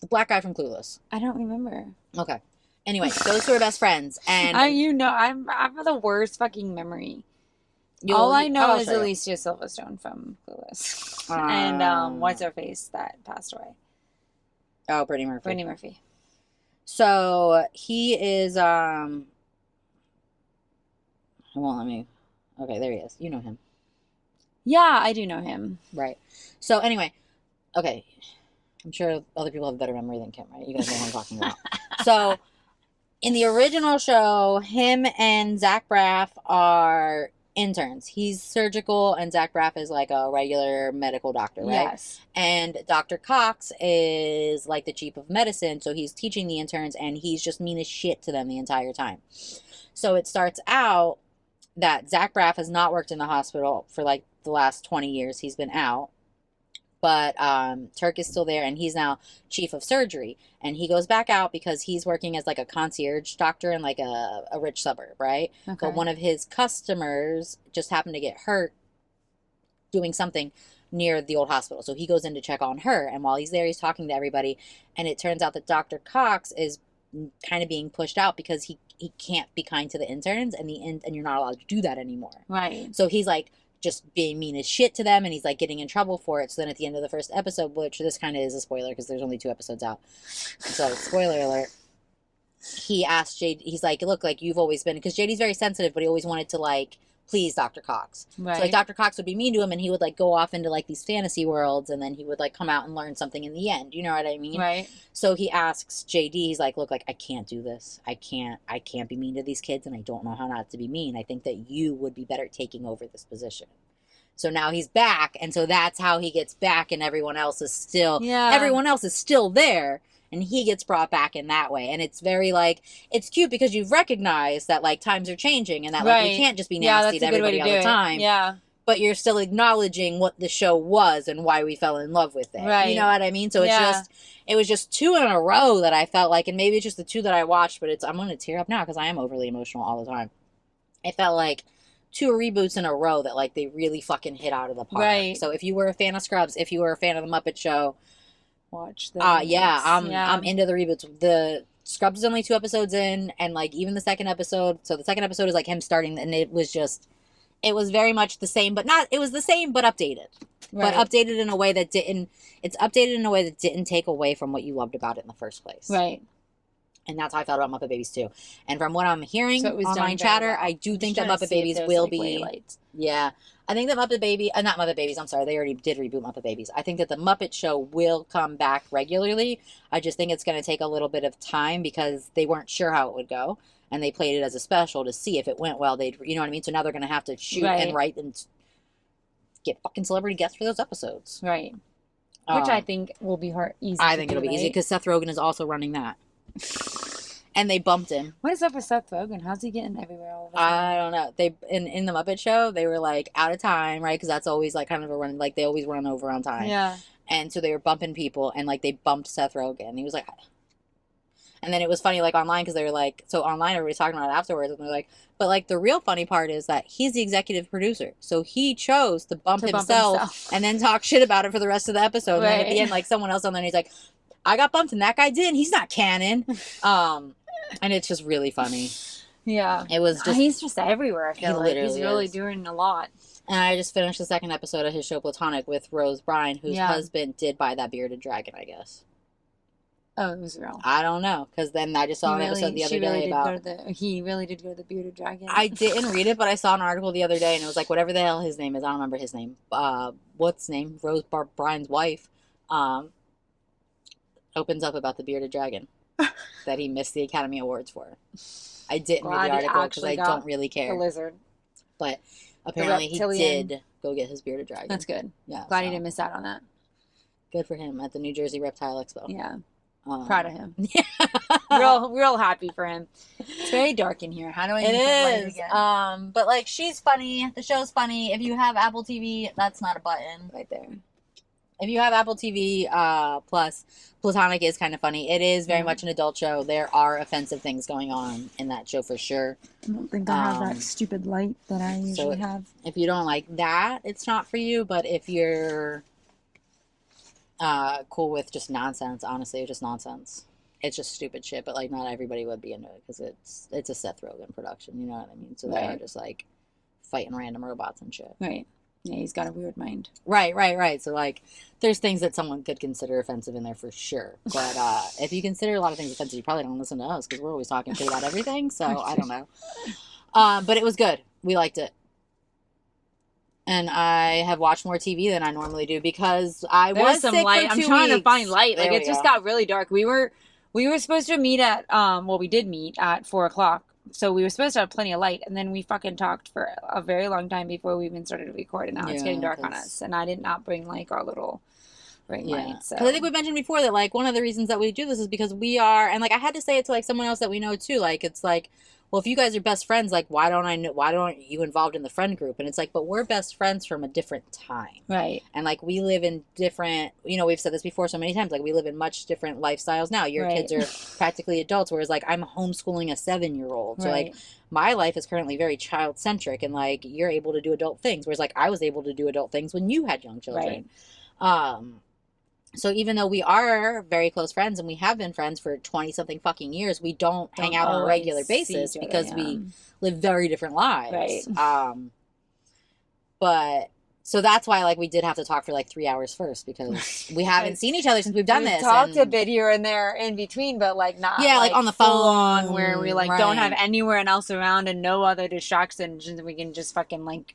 The black guy from Clueless. I don't remember. Okay. Anyway, those 2 are best friends, and... I have the worst fucking memory. All I know is Alicia Silverstone from Clueless. And, what's her face that passed away? Oh, Brittany Murphy. Brittany Murphy. So he is hold on, let me, okay, there he is. You know him. Yeah, I do know him. Right. So anyway, okay, I'm sure other people have a better memory than Kim, right? You guys know what I'm talking about. So in the original show, him and Zach Braff are interns. He's surgical, and Zach Braff is like a regular medical doctor, right? Yes. And Dr. Cox is like the chief of medicine, so he's teaching the interns, and he's just mean as shit to them the entire time. So it starts out that Zach Braff has not worked in the hospital for like the last 20 years. He's been out. But Turk is still there, and he's now chief of surgery. And he goes back out because he's working as like a concierge doctor in like a rich suburb, right? Okay. But one of his customers just happened to get hurt doing something near the old hospital. So he goes in to check on her. And while he's there, he's talking to everybody. And it turns out that Dr. Cox is kind of being pushed out because he can't be kind to the interns, and you're not allowed to do that anymore. Right. So he's like just being mean as shit to them, and he's like getting in trouble for it. So then at the end of the first episode, which this kind of is a spoiler because there's only 2 episodes out, so spoiler alert, he asked JD, he's like, look, like you've always been, because JD's very sensitive, but he always wanted to like please Dr. Cox. Right. So like Dr. Cox would be mean to him, and he would like go off into like these fantasy worlds, and then he would like come out and learn something in the end. You know what I mean? Right. So he asks JD, he's like, look, like I can't do this. I can't be mean to these kids, and I don't know how not to be mean. I think that you would be better at taking over this position. So now he's back, and so that's how he gets back, and everyone else is still there, and he gets brought back in that way. And it's very like, it's cute because you've recognized that like times are changing, and that like we can't just be nasty to everybody all the time. Yeah. But you're still acknowledging what the show was and why we fell in love with it. Right. You know what I mean? So it was just 2 in a row that I felt like, and maybe it's just the 2 that I watched, but I'm going to tear up now because I am overly emotional all the time. It felt like 2 reboots in a row that like they really fucking hit out of the park. Right. So if you were a fan of Scrubs, if you were a fan of the Muppet Show, watch them. I'm into the reboots. The Scrubs is only 2 episodes in, and like even the second episode. So the second episode is like him starting, and it was very much the same, but not. It was the same, but updated. Right. But updated in a way that didn't. It's updated in a way that didn't take away from what you loved about it in the first place. Right. And that's how I felt about Muppet Babies too. And from what I'm hearing So online chatter, well. I do think that Muppet Babies will be. Yeah, I think that not Muppet Babies. I'm sorry, they already did reboot Muppet Babies. I think that the Muppet Show will come back regularly. I just think it's going to take a little bit of time because they weren't sure how it would go, and they played it as a special to see if it went well. You know what I mean? So now they're going to have to shoot and write and get fucking celebrity guests for those episodes. Right. Which I think will be easy. I think it'll be easy because Seth Rogen is also running that. And they bumped him. What is up with Seth Rogen? How's he getting everywhere all of a sudden? I don't know. They in the Muppet Show, they were like out of time, right? Because that's always like kind of a run. Like they always run over on time. Yeah. And so they were bumping people, and like they bumped Seth Rogen. He was like, and then it was funny like online because they were like, so online everybody's talking about it afterwards, and they're like, but like the real funny part is that he's the executive producer, so he chose to bump himself and then talk shit about it for the rest of the episode. Right. And then at the end, like someone else on there, and he's like, I got bumped and that guy didn't. He's not canon. And it's just really funny. Yeah. It was just... He's just everywhere, I feel like. He's really doing a lot. And I just finished the second episode of his show Platonic with Rose Byrne, whose husband did buy that bearded dragon, I guess. Oh, it was real. I don't know, because then I just saw an episode the other day about... He really did go to the bearded dragon. I didn't read it, but I saw an article the other day, and it was like, whatever the hell his name is, I don't remember his name. What's his name? Rose Byrne's wife. Opens up about the bearded dragon that he missed the Academy Awards for. I didn't read the article because I don't really care. The lizard. But apparently he did go get his bearded dragon. That's good. Yeah. Glad he didn't miss out on that. Good for him at the New Jersey Reptile Expo. Yeah. Proud of him. Yeah. real happy for him. It's very dark in here. How do I make it light again? But like she's funny. The show's funny. If you have Apple TV, that's not a button. Right there. If you have Apple TV Plus, Platonic is kind of funny. It is very much an adult show. There are offensive things going on in that show for sure. I don't think I have that stupid light that I usually have. If you don't like that, it's not for you. But if you're cool with just nonsense, honestly, it's just nonsense. It's just stupid shit. But like, not everybody would be into it because it's a Seth Rogen production. You know what I mean? So they are just like fighting random robots and shit. Right. Yeah, he's got a weird mind. Right. So, like, there's things that someone could consider offensive in there for sure. But if you consider a lot of things offensive, you probably don't listen to us because we're always talking shit about everything. So, I don't know. But it was good. We liked it. And I have watched more TV than I normally do because I was sick light. for 2 I'm trying weeks. to find light. Like, There it just got really dark. We were supposed to meet at, we did meet at 4:00. So we were supposed to have plenty of light, and then we fucking talked for a very long time before we even started to record, and now it's getting dark on us. And I did not bring, like, our little ring light. So. Because I think we mentioned before that, like, one of the reasons that we do this is because we are, and, like, I had to say it to, like, someone else that we know, too. Like, it's like, well, if you guys are best friends, like, why don't you involved in the friend group? And it's like, but we're best friends from a different time. Right. And, like, we live in different, you know, we've said this before so many times, like, we live in much different lifestyles now. Your kids are practically adults, whereas, like, I'm homeschooling a 7-year-old. So, like, my life is currently very child-centric, and, like, you're able to do adult things, whereas, like, I was able to do adult things when you had young children. Right. So even though we are very close friends and we have been friends for 20-something fucking years, we don't hang out on a regular basis because we live very different lives. Right. But so that's why like we did have to talk for like 3 hours first because we haven't seen each other since we've done We've this. talked a And bit here and there in between, but like not yeah, like on the full phone, on where we like don't have right. anywhere else around and no other distractions and we can just fucking like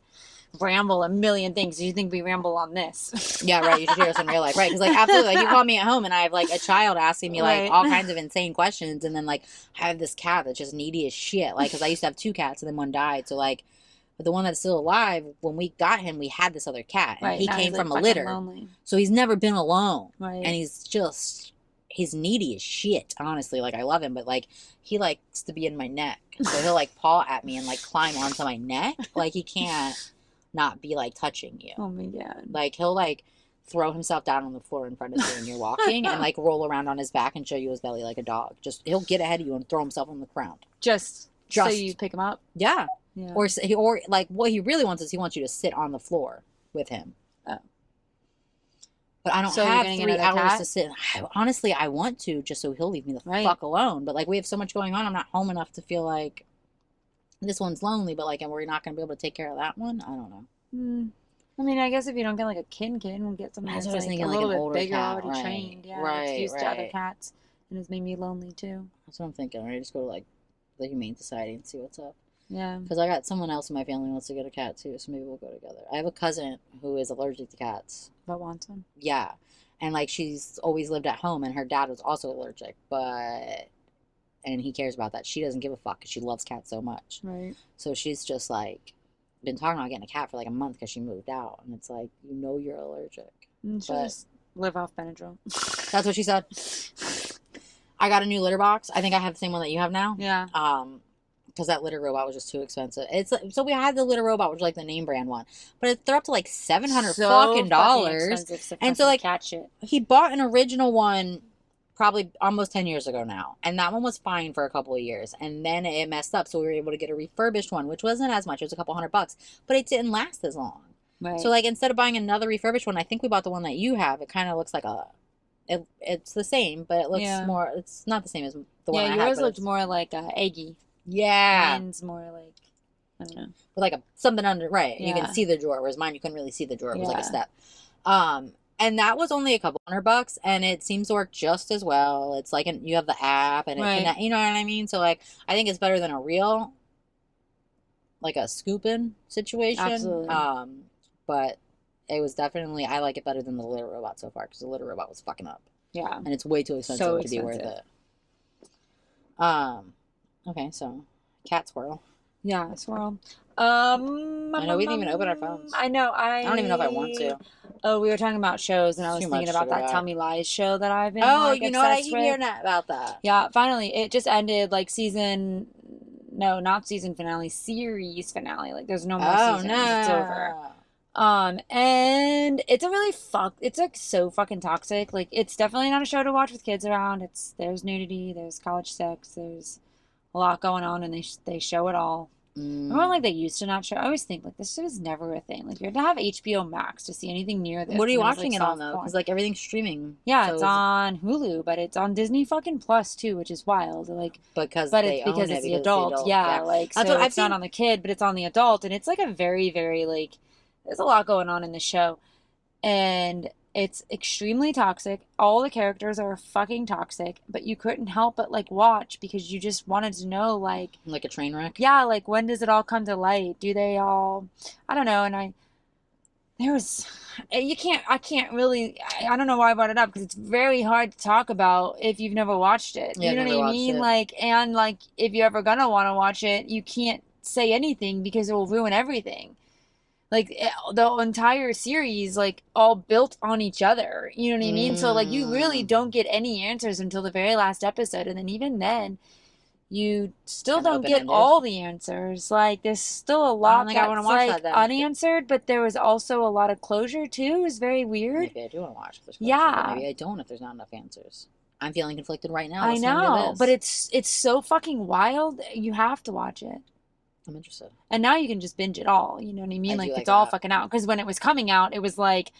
ramble a million things. You think we ramble on this? Yeah, right. You should hear us in real life, right? Because like absolutely, like you call me at home and I have like a child asking me like Right. all kinds of insane questions, and then like I have this cat that's just needy as shit. Like because I used to have two cats and then one died, so like. But the one that's still alive, when we got him, we had this other cat, and Right, he now came he's, from like, a litter, fucking lonely. so he's never been alone, Right. and he's needy as shit. Honestly, like I love him, but like he likes to be in my neck, so he'll like paw at me and like climb onto my neck, like he can't not be like touching you. Oh my god. Like he'll like throw himself down on the floor in front of you when you're walking, and like roll around on his back and show you his belly like a dog. Just he'll get ahead of you and throw himself on the ground. Just so you pick him up. Yeah. Yeah. Or like what he really wants is he wants you to sit on the floor with him. Oh. But I don't So you're have getting 3 another hours cat? to sit. Honestly, I want to just so he'll leave me the Right. fuck alone. But like we have so much going on, I'm not home enough to feel like this one's lonely. But like, and we're not going to be able to take care of that one. I don't know. I mean, I guess if you don't get like a kin, we'll get something That's that's what I was like thinking, a like little an bit older bigger, cat, already right, trained. Yeah, right, it's used to other right. cats, and it's made me lonely too. That's what I'm thinking. Right, just go to like the Humane Society and see what's up. Yeah. Because I got someone else in my family who wants to get a cat too, so maybe we'll go together. I have a cousin who is allergic to cats. But wants one. Yeah. And like she's always lived at home, and her dad was also allergic, and he cares about that. She doesn't give a fuck because she loves cats so much. Right. So she's just like been talking about getting a cat for like a month because she moved out, and it's like you're allergic. She'll just live off Benadryl. That's what she said. I got a new litter box. I think I have the same one that you have now. Yeah. Because that litter robot was just too expensive. So we had the litter robot, which was like the name brand one, but they're up to like $700 fucking dollars. And so like cat shit. He bought an original one probably almost 10 years ago now, and that one was fine for a couple of years, and then it messed up, so we were able to get a refurbished one, which wasn't as much. It was a couple $100, but it didn't last as long. Right. So like instead of buying another refurbished one, I think we bought the one that you have. It kind of looks like it's the same, but it looks more. It's not the same as the one I had. Yours looked more like eggy. Yeah. Mine's more like, I don't know. With like something under, right. Yeah. You can see the drawer, whereas mine you couldn't really see the drawer. It was like a Yeah. step. And that was only a couple $100, and it seems to work just as well. It's like you have the app, and Right. you know what I mean? So like I think it's better than a real, like a scooping situation. Absolutely. But it was definitely, I like it better than the litter robot so far, because the litter robot was fucking up. Yeah. And it's way too expensive to be worth it. Okay, so cat swirl. Yeah, swirl. I know we didn't even open our phones. I know. I don't even know if I want to. Oh, we were talking about shows, and I was Too thinking much about to that go Tell back. Me Lies show that I've been You know what? I obsessed keep with. hearing about that. Yeah, finally, it just ended like season. No, not season finale, series finale. Like, there's no more seasons. It's over. And it's a really it's like so fucking toxic. Like, it's definitely not a show to watch with kids around. There's nudity, there's college sex, there's a lot going on, and they show it all. Remember, like, they used to not show. I always think like this shit is never a thing. Like, you have to have HBO Max to see anything near this. What are you and it's, watching like, it on soft though? porn. Because like everything's streaming. Yeah, so it's on Hulu, but it's on Disney fucking Plus too, which is wild. Like, but it's because it's the adult. Yeah, like That's so what it's not on the kid, but it's on the adult, and it's like a very, very like there's a lot going on in the show, and it's extremely toxic. All the characters are fucking toxic, but you couldn't help but like watch because you just wanted to know like a train wreck. Yeah, like when does it all come to light? Do they all? I don't know, and I can't really, I don't know why I brought it up because it's very hard to talk about if you've never watched it. Yeah, you know I've never what I watched mean? it. Like, and like if you're ever gonna want to watch it, you can't say anything because it will ruin everything. Like the entire series, like all built on each other. You know what I mean? So like you really don't get any answers until the very last episode, and then even then, you still Kinda don't get open-ended. all the answers. Like there's still a lot think I wanna that's watch like that then. unanswered, but there was also a lot of closure too. It's very weird. Maybe I do want to watch this. Yeah. Maybe I don't if there's not enough answers. I'm feeling conflicted right now. I listening to know, this. but it's so fucking wild. You have to watch it. I'm interested. And now you can just binge it all. You know what I mean? I Like do it's like all that. fucking out. Because when it was coming out, it was like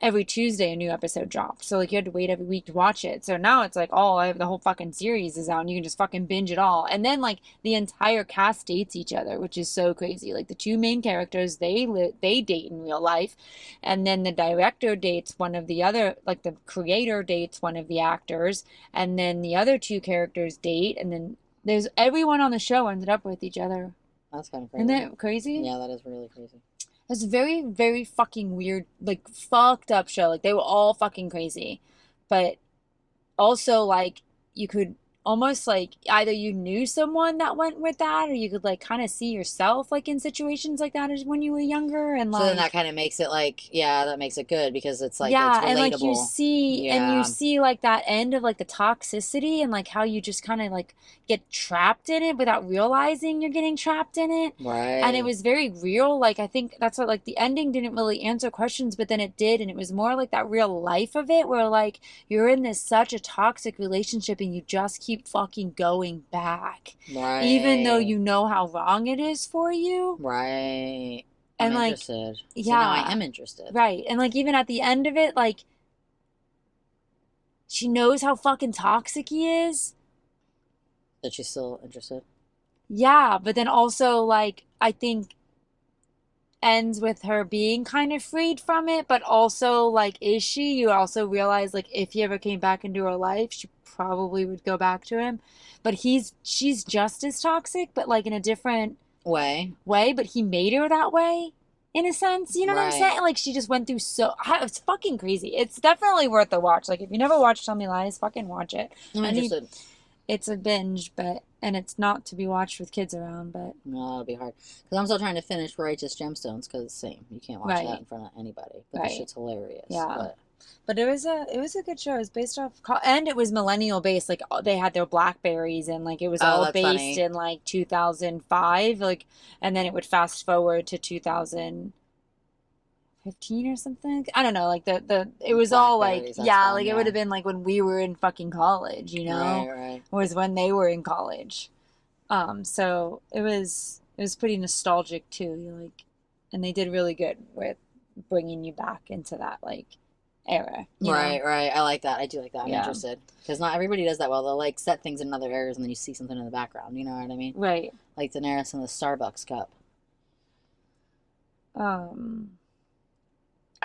every Tuesday a new episode dropped. So like you had to wait every week to watch it. So now it's like, oh, the whole fucking series is out and you can just fucking binge it all. And then like the entire cast dates each other, which is so crazy. Like the two main characters, they date in real life. And then the director dates one of the other, like the creator dates one of the actors, and then the other two characters date, and then there's everyone on the show ended up with each other. That's kind of crazy. Isn't that crazy? Yeah, that is really crazy. It's a very, very fucking weird, like, fucked up show. Like, they were all fucking crazy. But also, like, you could almost, like, either you knew someone that went with that, or you could, like, kind of see yourself, like, in situations like that as when you were younger. And, like, so then that kind of makes it, like, yeah, that makes it good because it's, like, yeah, it's relatable. and, like, you see, like, that end of, like, the toxicity and, like, how you just kind of, like, get trapped in it without realizing you're getting trapped in it. Right. And it was very real. Like, I think that's what, like, the ending didn't really answer questions, but then it did. And it was more like that real life of it where, like, you're in this such a toxic relationship and you just keep fucking going back. Right. Even though you know how wrong it is for you. Right. And, I'm like, interested. yeah. So now I am interested. Right. And, like, even at the end of it, like, she knows how fucking toxic he is. That she's still interested? Yeah, but then also, like, I think ends with her being kind of freed from it, but also, like, is she? You also realize, like, if he ever came back into her life, she probably would go back to him. But she's just as toxic, but, like, in a different way, but he made her that way. In a sense, you know what I'm saying? Like, she just went through it's fucking crazy. It's definitely worth a watch. Like, if you never watched Tell Me Lies, fucking watch it. I'm interested. It's a binge, and it's not to be watched with kids around, but... No, it'll be hard. Because I'm still trying to finish Righteous Gemstones, because same. You can't watch that in front of anybody. But the shit's hilarious. Yeah. But it was a good show. It was based off... And it was millennial based. Like, they had their Blackberries, and, like, it was all based in, like, 2005. Like, and then it would fast forward to 2015 or something. I don't know, like it was all like, yeah, like it would have been like when we were in fucking college, you know? Right. Was when they were in college. So it was pretty nostalgic too. You like, and they did really good with bringing you back into that like era. Right. I like that. I do like that. I'm interested because not everybody does that well. They'll like set things in other areas and then you see something in the background. You know what I mean? Right. Like Daenerys in the Starbucks cup.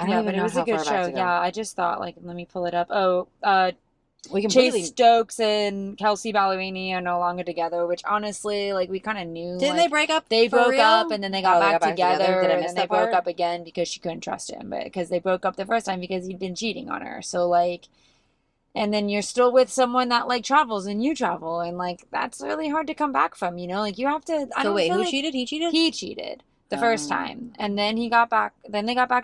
I don't even know, it was a good show. Yeah, I just thought, like, let me pull it up. Chase Stokes and Kelsey Ballerini are no longer together, which honestly, like, we kind of knew. Didn't they break up? They broke up, and then they got back together, Did I and miss then they broke up again because she couldn't trust him, but because they broke up the first time because he'd been cheating on her. So, like, and then you're still with someone that, like, travels, and you travel, and, like, that's really hard to come back from, you know? Like, you have to... So wait, who cheated? He cheated? He cheated. The first time. And then they got back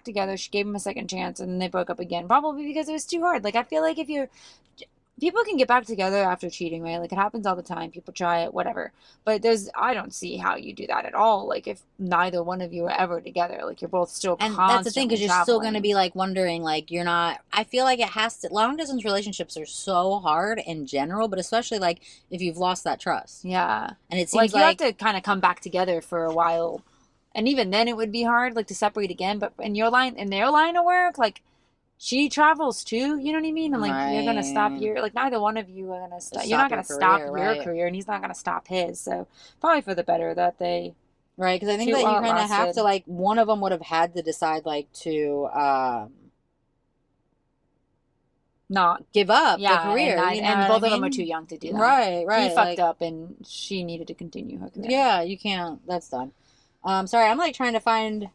together. She gave him a second chance and then they broke up again. Probably because it was too hard. Like, I feel like people can get back together after cheating, right? Like, it happens all the time. People try it, whatever. But I don't see how you do that at all. Like, if neither one of you are ever together, like, you're both still constantly And that's the thing, because you're still going to be, like, wondering, like, you're not... I feel like it has to... Long-distance relationships are so hard in general, but especially, like, if you've lost that trust. Yeah. And it seems like... you have to kind of come back together for a while. And even then it would be hard, like, to separate again. But in their line of work, like, she travels too, you know what I mean? And, like, you're going to stop like, neither one of you are going to stop. You're not going to stop your career, and he's not going to stop his. So, probably for the better that they... Right, because I think that you kind of have to, like, one of them would have had to decide, like, to... not give up their career. And both of them are too young to do that. Right. He fucked up, and she needed to continue her career. Yeah, you can't. That's done. Sorry, I'm like trying to find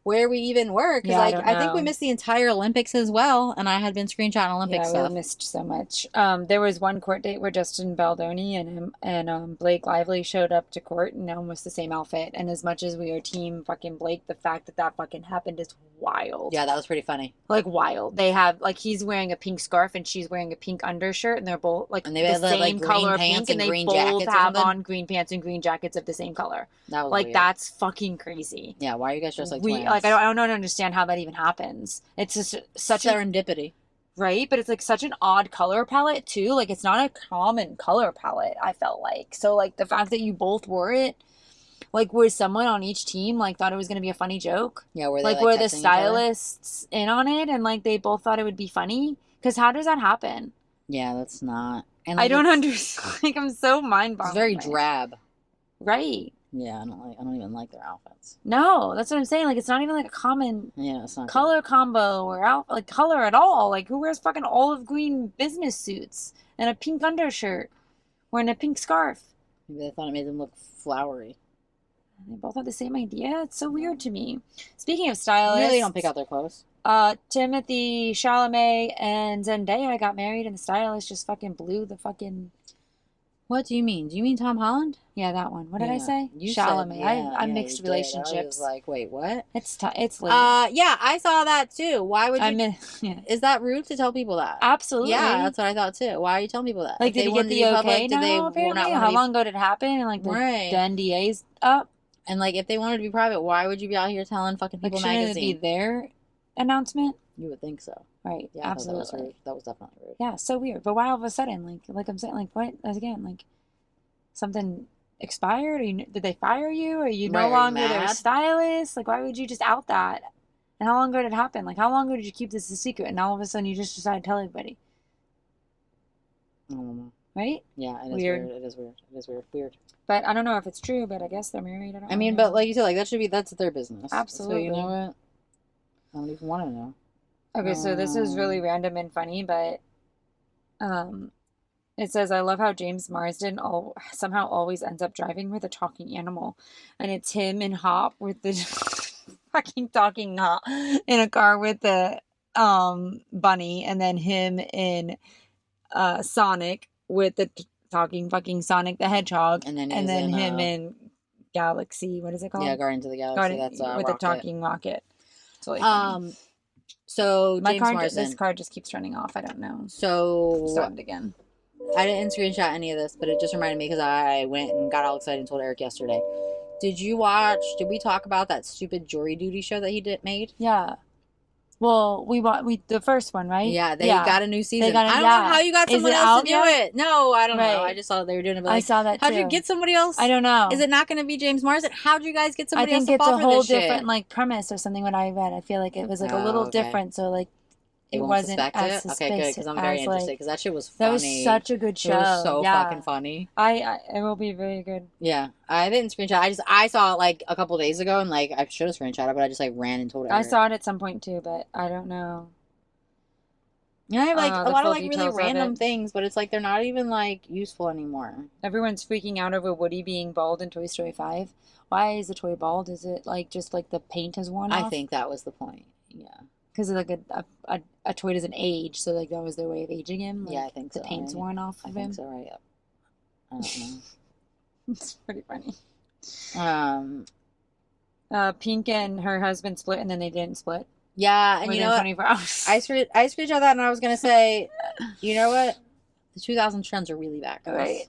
where we even were because I think we missed the entire Olympics as well, and I had been screenshotting Olympics stuff. We missed so much. There was one court date where Justin Baldoni and Blake Lively showed up to court in almost the same outfit. And as much as we are team fucking Blake, the fact that fucking happened is wild. Yeah, that was pretty funny. Like, wild. They have, like, he's wearing a pink scarf and she's wearing a pink undershirt, and they're both like the same color pink, and they both have on green pants and green jackets of the same color. That was like weird. That's fucking crazy. Yeah, why are you guys dressed like twins? Like, I don't understand how that even happens. It's just such serendipity. Right? But it's like such an odd color palette too. Like, it's not a common color palette, I felt like. So, like, the fact that you both wore it, Like, where someone on each team, like, thought it was going to be a funny joke? Yeah, where they Like, like were the texting each other. stylists in on it and, like, they both thought it would be funny? Because how does that happen? Yeah, that's not. And I like don't it's understand. Like, I'm so mind boggled. very drab. Right. Yeah, I don't even like their outfits. No, that's what I'm saying. Like, it's not even like a common Yeah, it's not color combo or like color at all. Like, who wears fucking olive green business suits and a pink undershirt wearing a pink scarf? Maybe they thought it made them look flowery. They both had the same idea. It's so weird to me. Speaking of You stylists, know they don't pick out their clothes. Timothy Chalamet and Zendaya got married, and the stylist just fucking blew the fucking. What do you mean? Do you mean Tom Holland? Yeah, that one. What did I say? You Chalamet. said, I mixed you did. relationships. I was like, wait, what? It's late. Yeah, I saw that too. Why would you? Yeah. Is that rude to tell people that? Absolutely. Yeah, that's what I thought too. Why are you telling people that? Like, If did they he get wanted to the be okay public, did they now, apparently? not want How to long ago did it happen? And, like, the NDA's up? And, like, if they wanted to be private, why would you be out here telling fucking People Like, shouldn't magazine? it be their announcement? You would think so. Right, Yeah, absolutely. That was rude. That was definitely rude. Yeah, so weird. But why all of a sudden? Like I'm saying, like, what? Again, like, something expired? Or did they fire you? Or you no longer their stylist? Like, why would you just out that? And how long ago did it happen? Like, how long ago did you keep this a secret? And all of a sudden you just decided to tell everybody? I don't know. Right? Yeah, it is weird. It is weird. It is weird. Weird. But I don't know if it's true, but I guess they're married. I mean, but like you said, like that's their business. Absolutely. So you know what? I don't even want to know. Okay, so this is really random and funny, but it says, I love how James Marsden somehow always ends up driving with a talking animal. And it's him and Hop with the fucking talking Hop in a car with the bunny, and then him in Sonic with the talking fucking Sonic the Hedgehog, and then him in Galaxy, what is it called? Yeah, Guardians of the Galaxy. That's with Rocket. the talking rocket. It's really funny. So James Marsden. This card just keeps turning off. I don't know. So started again. I didn't screenshot any of this, but it just reminded me because I went and got all excited and told Eric yesterday. Did we talk about that stupid jury duty show that he made? Yeah. Well, we the first one, right? Yeah, they got a new season. I don't know how you got someone else to do it. No, I don't know. I just saw they were doing it. But I saw that too. How'd you get somebody else? I don't know. Is it not going to be James Marsden? How'd you guys get somebody else to fall for this? I think it's a whole different shit? Like premise or something. What I read, I feel like it was like a little different. So like it wasn't as suspicious. Okay, good, because I'm very interested because that shit was funny. That was such a good show. It was so fucking funny. It will be very good. Yeah, I didn't screenshot. I saw it like a couple days ago, and like I should have screenshot it, but I just like ran and told Eric. I saw it at some point too, but I don't know. Yeah, I have like a lot of like really random things, but it's like they're not even like useful anymore. Everyone's freaking out over Woody being bald in Toy Story 5. Why is the toy bald? Is it like just like the paint has worn off? I think that was the point. Yeah. Because like a toy doesn't age, so like that was their way of aging him. Like, yeah, I think so. The paint's worn off of him. I think so, right? I don't know. It's pretty funny. Pink and her husband split, and then they didn't split. Yeah, and you know what? 24 hours. I screenshot that, and I was gonna say, you know what? The 2000 trends are really back, guys. Right.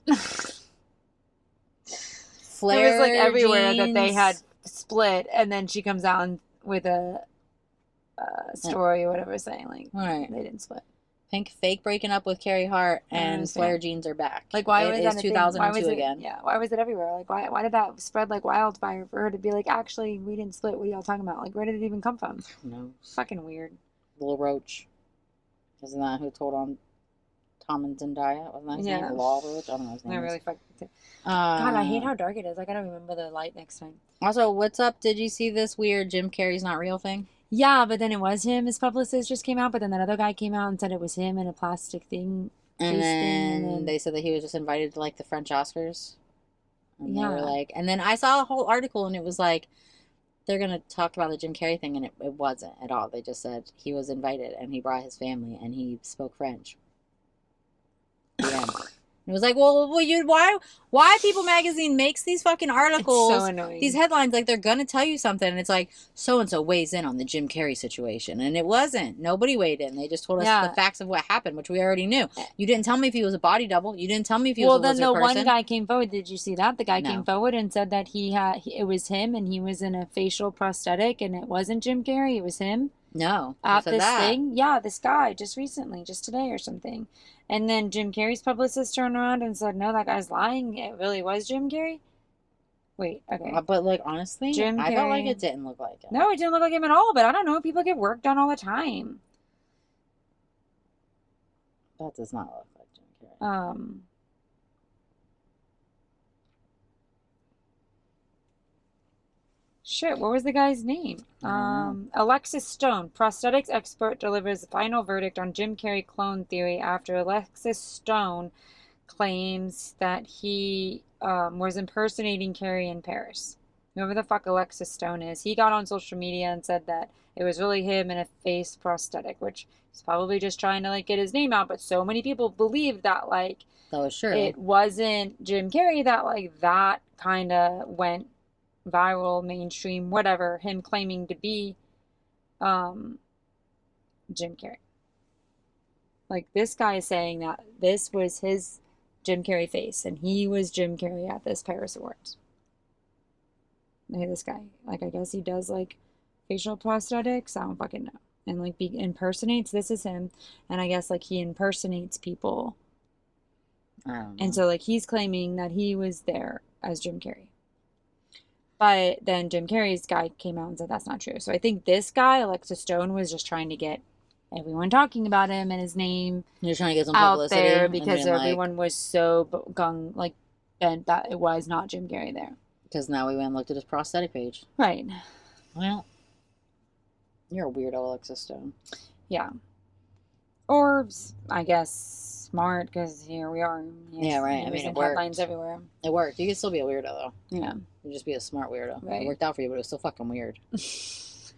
Flare. It was like everywhere that they had split, and then she comes out with a story or whatever, saying like, they didn't split. Pink fake breaking up with Carrie Hart, and flare jeans are back. Like, why was that 2002 again? Yeah, why was it everywhere? Like, why did that spread like wildfire for her to be like, actually, we didn't split? What are y'all talking about? Like, where did it even come from? No, fucking weird. Lil Roach, isn't that who told on Tom and Zendaya? Wasn't that his name? Lil Roach? I don't know his name. I really fucking. God, I hate how dark it is. I gotta remember the light next time. Also, what's up? Did you see this weird Jim Carrey's not real thing? Yeah, but then it was him. His publicist just came out, but then that other guy came out and said it was him in a plastic thing. And then they said that he was just invited to like the French Oscars. And they were like, and then I saw a whole article and it was like, they're going to talk about the Jim Carrey thing, and it wasn't at all. They just said he was invited and he brought his family and he spoke French. Yeah. It was like, well, why People Magazine makes these fucking articles, it's so annoying. These headlines, like they're gonna tell you something, and it's like so-and-so weighs in on the Jim Carrey situation, and it wasn't. Nobody weighed in. They just told us the facts of what happened, which we already knew. You didn't tell me if he was a body double. You didn't tell me if he was a lizard person. Well, then the one guy came forward. Did you see that? The guy came forward and said that it was him, and he was in a facial prosthetic, and it wasn't Jim Carrey. It was him. No. At this thing? Yeah, this guy, just recently, just today or something. And then Jim Carrey's publicist turned around and said, no, that guy's lying. It really was Jim Carrey. Wait, okay. But like honestly, Jim I felt like Carrey. it didn't look like him. No, it didn't look like him at all, but I don't know. People get work done all the time. That does not look like Jim Carrey. Shit, what was the guy's name? Alexis Stone, prosthetics expert, delivers final verdict on Jim Carrey clone theory after Alexis Stone claims that he was impersonating Carrey in Paris. Whoever the fuck Alexis Stone is, he got on social media and said that it was really him in a face prosthetic, which he's probably just trying to like get his name out. But so many people believed that like That was true. it wasn't Jim Carrey, that like that kind of went viral, mainstream, whatever, him claiming to be Jim Carrey. Like this guy is saying that this was his Jim Carrey face and he was Jim Carrey at this Paris Awards. Hey, this guy, like I guess he does like facial prosthetics, I don't fucking know. And like impersonates, this is him, and I guess like he impersonates people. I don't know. And so like he's claiming that he was there as Jim Carrey. But then Jim Carrey's guy came out and said that's not true. So I think this guy, Alexis Stone, was just trying to get everyone talking about him and his name You're trying to get some out publicity there and because being everyone was so bent that it was not Jim Carrey there. Because now we went and looked at his prosthetic page. Right. Well, you're a weirdo, Alexis Stone. Yeah. Or, I guess, smart, because here we are. Yeah, right. I mean, it worked. Headlines everywhere. It worked. You could still be a weirdo, though. Yeah. You'd just be a smart weirdo. Right. It worked out for you, but it was still fucking weird.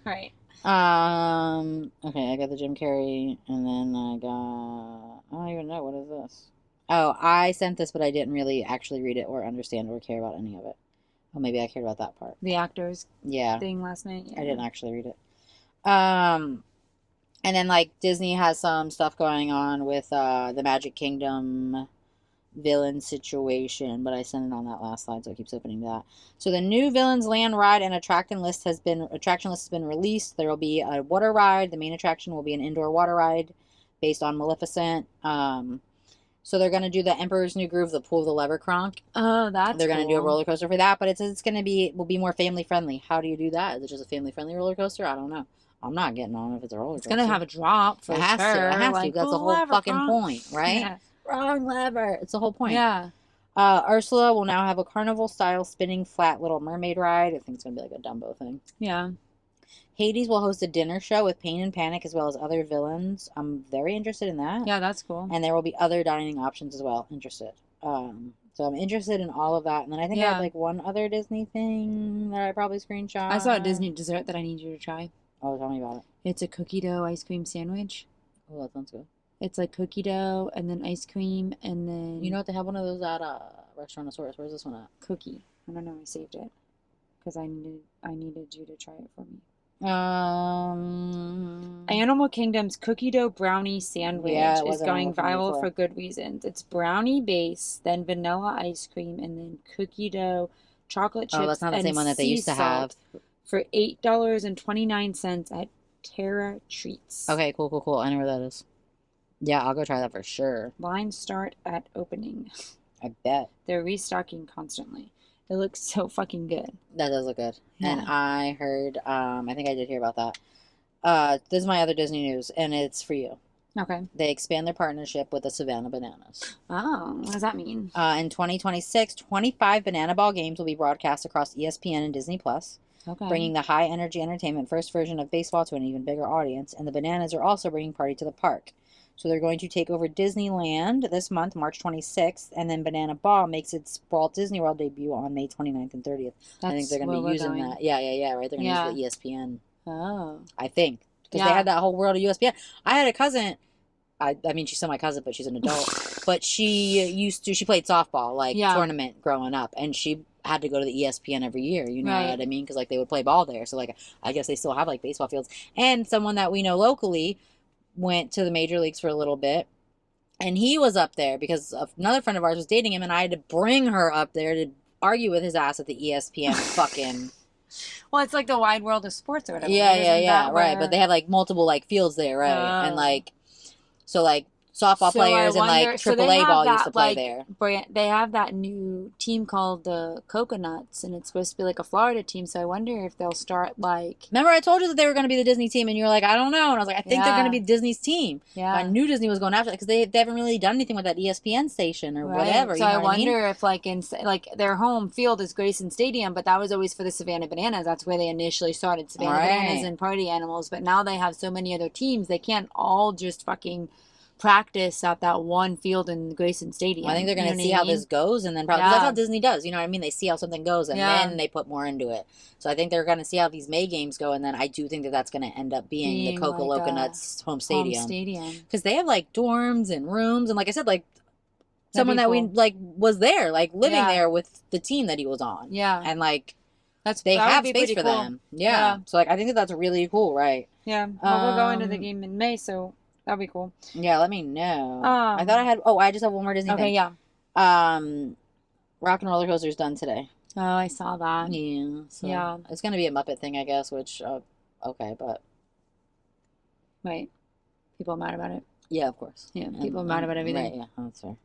Right. Okay, I got the Jim Carrey, and then I got... I don't even know. What is this? Oh, I sent this, but I didn't really actually read it or understand or care about any of it. Oh, maybe I cared about that part. The actors Yeah. thing last night. Yeah. I didn't actually read it. And then, like, Disney has some stuff going on with the Magic Kingdom villain situation, but I sent it on that last slide, so it keeps opening that. So the new Villains Land ride and attraction list has been released. There will be a water ride. The main attraction will be an indoor water ride based on Maleficent. So they're gonna do the Emperor's New Groove, the Pool of the Leverkronk. Oh, that's They're gonna cool. do a roller coaster for that, but it's will be more family friendly. How do you do that? Is it just a family friendly roller coaster? I don't know. I'm not getting on if it's a roller coaster. It's gonna have a drop for It has sure. to. It has like, to. That's the whole fucking Leverkronk. point, right? Yeah. Wrong lever. It's the whole point. Yeah. Ursula will now have a carnival-style spinning flat Little Mermaid ride. I think it's gonna be like a Dumbo thing. Yeah. Hades will host a dinner show with Pain and Panic as well as other villains. I'm very interested in that. Yeah, that's cool. And there will be other dining options as well. Interested. So I'm interested in all of that. And then I think I had like one other Disney thing that I probably screenshot. I saw a Disney dessert that I need you to try. Oh, tell me about it. It's a cookie dough ice cream sandwich. Oh, that sounds good. It's like cookie dough and then ice cream and then... You know what? They have one of those at Restaurantosaurus. Where's this one at? Cookie. I don't know. I saved it. Because I needed you to try it for me. Animal Kingdom's cookie dough brownie sandwich is going viral for good reasons. It's brownie base, then vanilla ice cream, and then cookie dough, chocolate chips, that's not the same one that they used to have. For $8.29 at Terra Treats. Okay, cool. I know where that is. Yeah, I'll go try that for sure. Lines start at opening. I bet. They're restocking constantly. It looks so fucking good. That does look good. Yeah. And I heard, I think I did hear about that. This is my other Disney news, and it's for you. Okay. They expand their partnership with the Savannah Bananas. Oh, what does that mean? In 2026, 25 Banana Ball games will be broadcast across ESPN and Disney+. Okay. Bringing the high-energy entertainment first version of baseball to an even bigger audience. And the Bananas are also bringing party to the park. So they're going to take over Disneyland this month, March 26th, and then Banana Ball makes its Walt Disney World debut on May 29th and 30th. I think they're going to be using that. Yeah, right? They're going to use the ESPN. Oh. I think. Because they had that whole world of ESPN. I had a cousin, I mean, she's still my cousin, but she's an adult, but she played softball, tournament growing up, and she had to go to the ESPN every year, you know what I mean? Because, they would play ball there. So, I guess they still have, baseball fields. And someone that we know locally went to the major leagues for a little bit, and he was up there because another friend of ours was dating him, and I had to bring her up there to argue with his ass at the ESPN fucking... Well, it's like the wide world of sports or whatever. Yeah, right. But they have multiple fields there, right? And softball So I players and like wonder. So they AAA have ball used to that play like there. brand. They have that new team called the Coconuts, and it's supposed to be like a Florida team. So I wonder if they'll start like. Remember, I told you that they were going to be the Disney team, and you were like, I don't know. And I was like, I think they're going to Yeah, be Disney's team. But I yeah. knew Disney was going after it because they haven't really done anything with that ESPN station or Right. whatever. So You I know what I mean? wonder if like their home field is Grayson Stadium, but that was always for the Savannah Bananas. That's where they initially started, Savannah Bananas Right. and Party Animals. But now they have so many other teams, they can't all just fucking practice at that one field in Grayson Well, I think Stadium. they're You going know to what see I how mean? this goes, and then probably because that's how Yeah. Disney does. You know what I mean? They see how something goes, and Yeah. then they put more into it. So I think they're going to see how these May games go, and then I do think that that's going to end up being the Being like Coca-Cola a Nuts home home stadium stadium. because they have like dorms and rooms, and like I said, like That'd someone be that we cool. like was there, like living Yeah. there with the team that he was on, Yeah. and like That they would have be space pretty for cool. them. Yeah. Yeah. So like I think that that's really cool, right? Yeah. Well, we're going to the Um. game in May, so that'd be cool. Yeah. Let me know. I thought I had. Oh, I just have one more Disney Okay, thing. yeah. Rock and Roller Coaster's done today. Oh, I saw that. Yeah. So Yeah. it's gonna be a Muppet thing, I guess. Which okay, but Right. People are mad about it. yeah, of course. Yeah, people are mad about everything. Right. Yeah, that's fair.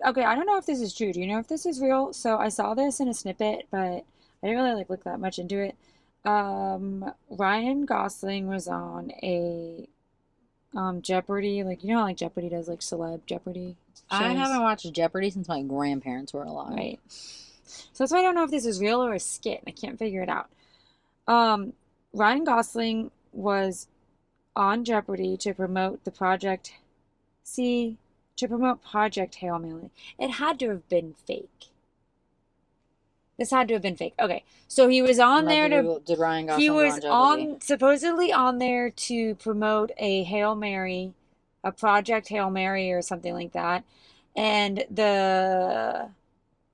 Okay, I don't know if this is true. Do you know if this is real? So I saw this in a snippet, but I didn't really like look that much into it. Ryan Gosling was on a Jeopardy, like you know how like Jeopardy does like celeb Jeopardy I shows, haven't watched Jeopardy since my grandparents were alive. right? So that's why I don't know if this is real or a skit. I can't figure it out. Ryan Gosling was on Jeopardy to promote the project. See, to promote Project Hail Mary. It had to have been fake. This had to have been fake. Okay, so he was on there to. Did Ryan Gosling He go was on Jeopardy? on supposedly on there to promote a Hail Mary, a Project Hail Mary or something like that. And the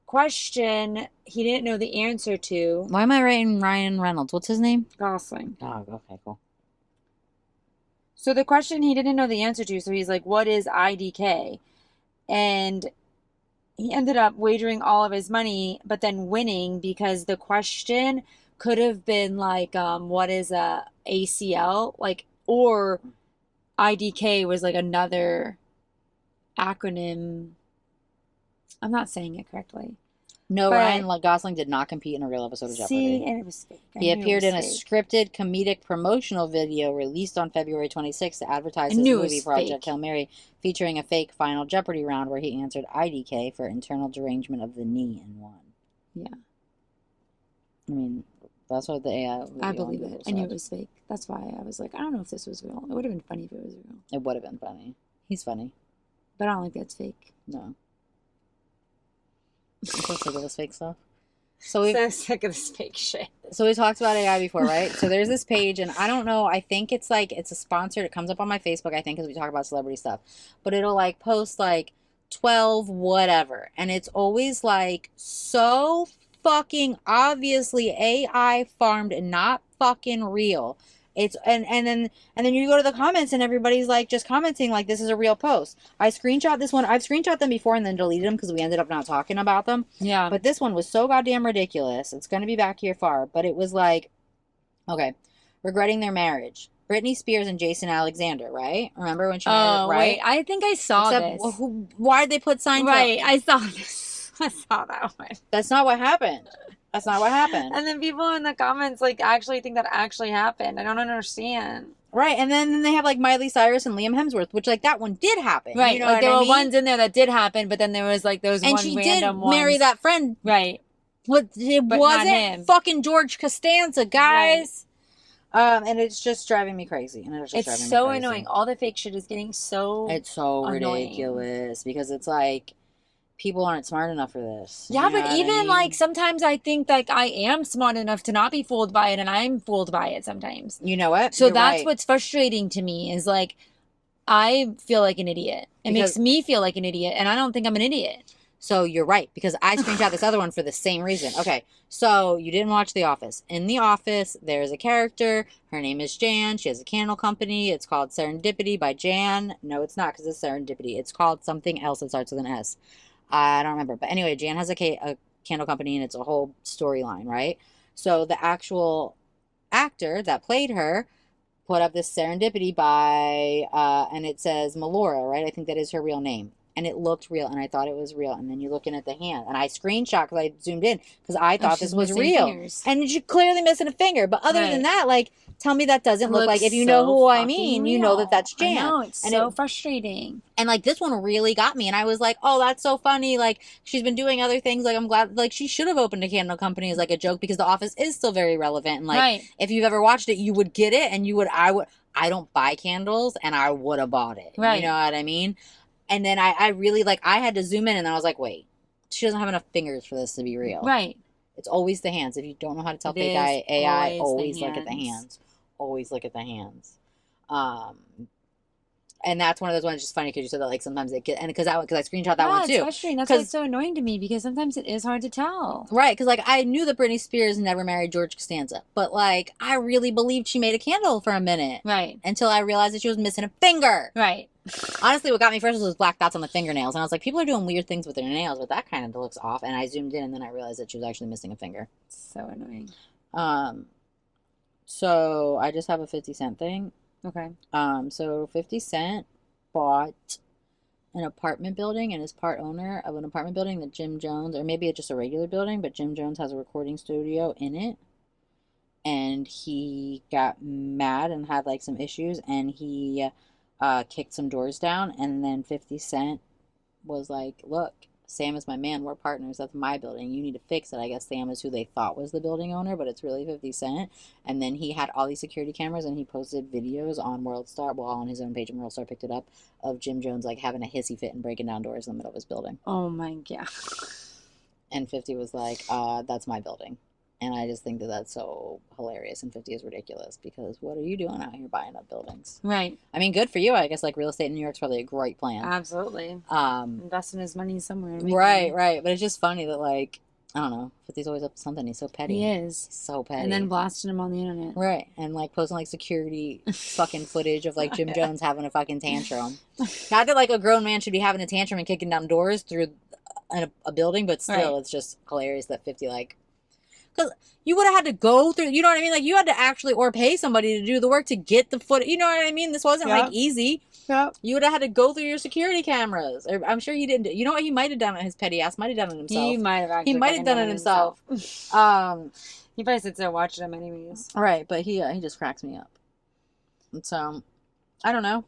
question he didn't know the answer to. Why am I writing Ryan Reynolds? What's his name? Gosling. Oh, okay, cool. So the question he didn't know the answer to, so he's like, what is IDK? And he ended up wagering all of his money, but then winning because the question could have been like, what is a ACL? Like, or IDK was like another acronym. I'm not saying it correctly. No, But- Ryan Gosling did not compete in a real episode of See, Jeopardy. and it was fake. He appeared in a fake. scripted comedic promotional video released on February 26th to advertise I his knew it movie was Project fake. Hail Mary, featuring a fake final Jeopardy round where he answered IDK for internal derangement of the knee and won. Yeah. I mean, that's what the AI video I on believe Google it. I knew it said. was fake. That's why I was like, I don't know if this was real. It would have been funny if it was real. It would have been funny. He's funny. But I don't think that's fake. No. I'm so sick of this fake stuff. So we So sick of this fake shit. So we talked about AI before, right? So there's this page, and I don't know. I think it's like it's a sponsored. It comes up on my Facebook, I think, because we talk about celebrity stuff. But it'll like post like 12 whatever, and it's always like so fucking obviously AI farmed and not fucking real. It's and then you go to the comments and everybody's like just commenting like this is a real post. I screenshot this one. I've screenshot them before and then deleted them because we ended up not talking about them. Yeah. But this one was so goddamn ridiculous. It's going to be back here far. But it was like, okay, regretting their marriage. Britney Spears and Jason Alexander, right? Remember when she married, right? Wait, I think I saw Except, this. why did they put signs Right, up? I saw this. I saw that one. That's not what happened. That's not what happened. And then people in the comments like actually think that actually happened. I don't understand. Right, and then they have like Miley Cyrus and Liam Hemsworth, which like that one did happen. Right, You know like what there I were mean? ones in there that did happen, but then there was like those And one she did random ones. marry that friend. Right. What it But not wasn't him. fucking George Costanza, guys. And it's just driving me crazy. And it's just driving It's me so crazy. annoying. All the fake shit is getting so It's so annoying. ridiculous because it's like people aren't smart enough for this. Yeah, You know but what I even mean? like sometimes I think like I am smart enough to not be fooled by it, and I'm fooled by it sometimes. You know what? So You're that's right. what's frustrating to me is like I feel like an idiot. It Because- makes me feel like an idiot, and I don't think I'm an idiot. So you're right, because I screenshot this other one for the same reason. Okay, so you didn't watch The Office. In The Office, there's a character. Her name is Jan. She has a candle company. It's called Serendipity by Jan. No, it's not because it's Serendipity. It's called something else that starts with an S. I don't remember. But anyway, Jan has a candle company, and it's a whole storyline, right? So the actual actor that played her put up this serendipity by, and it says Melora, right? I think that is her real name. And it looked real, and I thought it was real. And then you're looking at the hand, and I screenshot because I zoomed in because I thought this was real. Fingers. And you're clearly missing a finger. But other than that, like, tell me that doesn't look like, if you know who I mean, you know that that's Jan. I know, it's so frustrating. And like this one really got me, and I was like, oh, that's so funny. Like, she's been doing other things. Like, I'm glad. Like, she should have opened a candle company as like a joke, because The Office is still very relevant. And like, if you've ever watched it, you would get it, and I don't buy candles, and I would have bought it. Right. You know what I mean? And then I really, like, I had to zoom in, and then I was like, wait, she doesn't have enough fingers for this to be real. Right. It's always the hands. If you don't know how to tell fake AI, always look at the hands. Always look at the hands. And that's one of those ones just funny because you said that, like, sometimes it gets, and because I screenshot that one too. It's frustrating. That's why it's so annoying to me, because sometimes it is hard to tell. Right, because like I knew that Britney Spears never married George Costanza, but like I really believed she made a candle for a minute. Right. Until I realized that she was missing a finger. Right. Honestly, what got me first was those black dots on the fingernails, and I was like, people are doing weird things with their nails, but that kind of looks off. And I zoomed in, and then I realized that she was actually missing a finger. So annoying. So I just have a 50 cent thing. Okay. So 50 Cent bought an apartment building and is part owner of an apartment building that Jim Jones, or maybe it's just a regular building, but Jim Jones has a recording studio in it. And he got mad and had like some issues, and he kicked some doors down. And then 50 Cent was like, look, Sam is my man, we're partners, that's my building, you need to fix it. I guess Sam is who they thought was the building owner, but it's really 50 Cent. And then he had all these security cameras, and he posted videos on WorldStar, well, on his own page, and WorldStar picked it up, of Jim Jones like having a hissy fit and breaking down doors in the middle of his building. Oh my God. And 50 was like, that's my building. And I just think that that's so hilarious, and 50 is ridiculous, because what are you doing out here buying up buildings? Right. I mean, good for you. I guess like real estate in New York's probably a great plan. Absolutely. Investing his money somewhere. Right. But it's just funny that, like, I don't know, 50's always up to something. He's so petty. He is. He's so petty. And then blasting him on the internet. Right. And like posting like security fucking footage of like Jim Jones having a fucking tantrum. Not that like a grown man should be having a tantrum and kicking down doors through a building, but still, it's just hilarious that 50 like... Because you would have had to go through, you know what I mean? Like, you had to actually, or pay somebody to do the work to get the footage. You know what I mean? This wasn't, like, easy. Yep. You would have had to go through your security cameras. Or I'm sure he didn't. You know what? He might have done it. His petty ass might have done it himself. He might have actually done it himself. He probably sits there watching him anyways. Right, but he just cracks me up. And so, I don't know.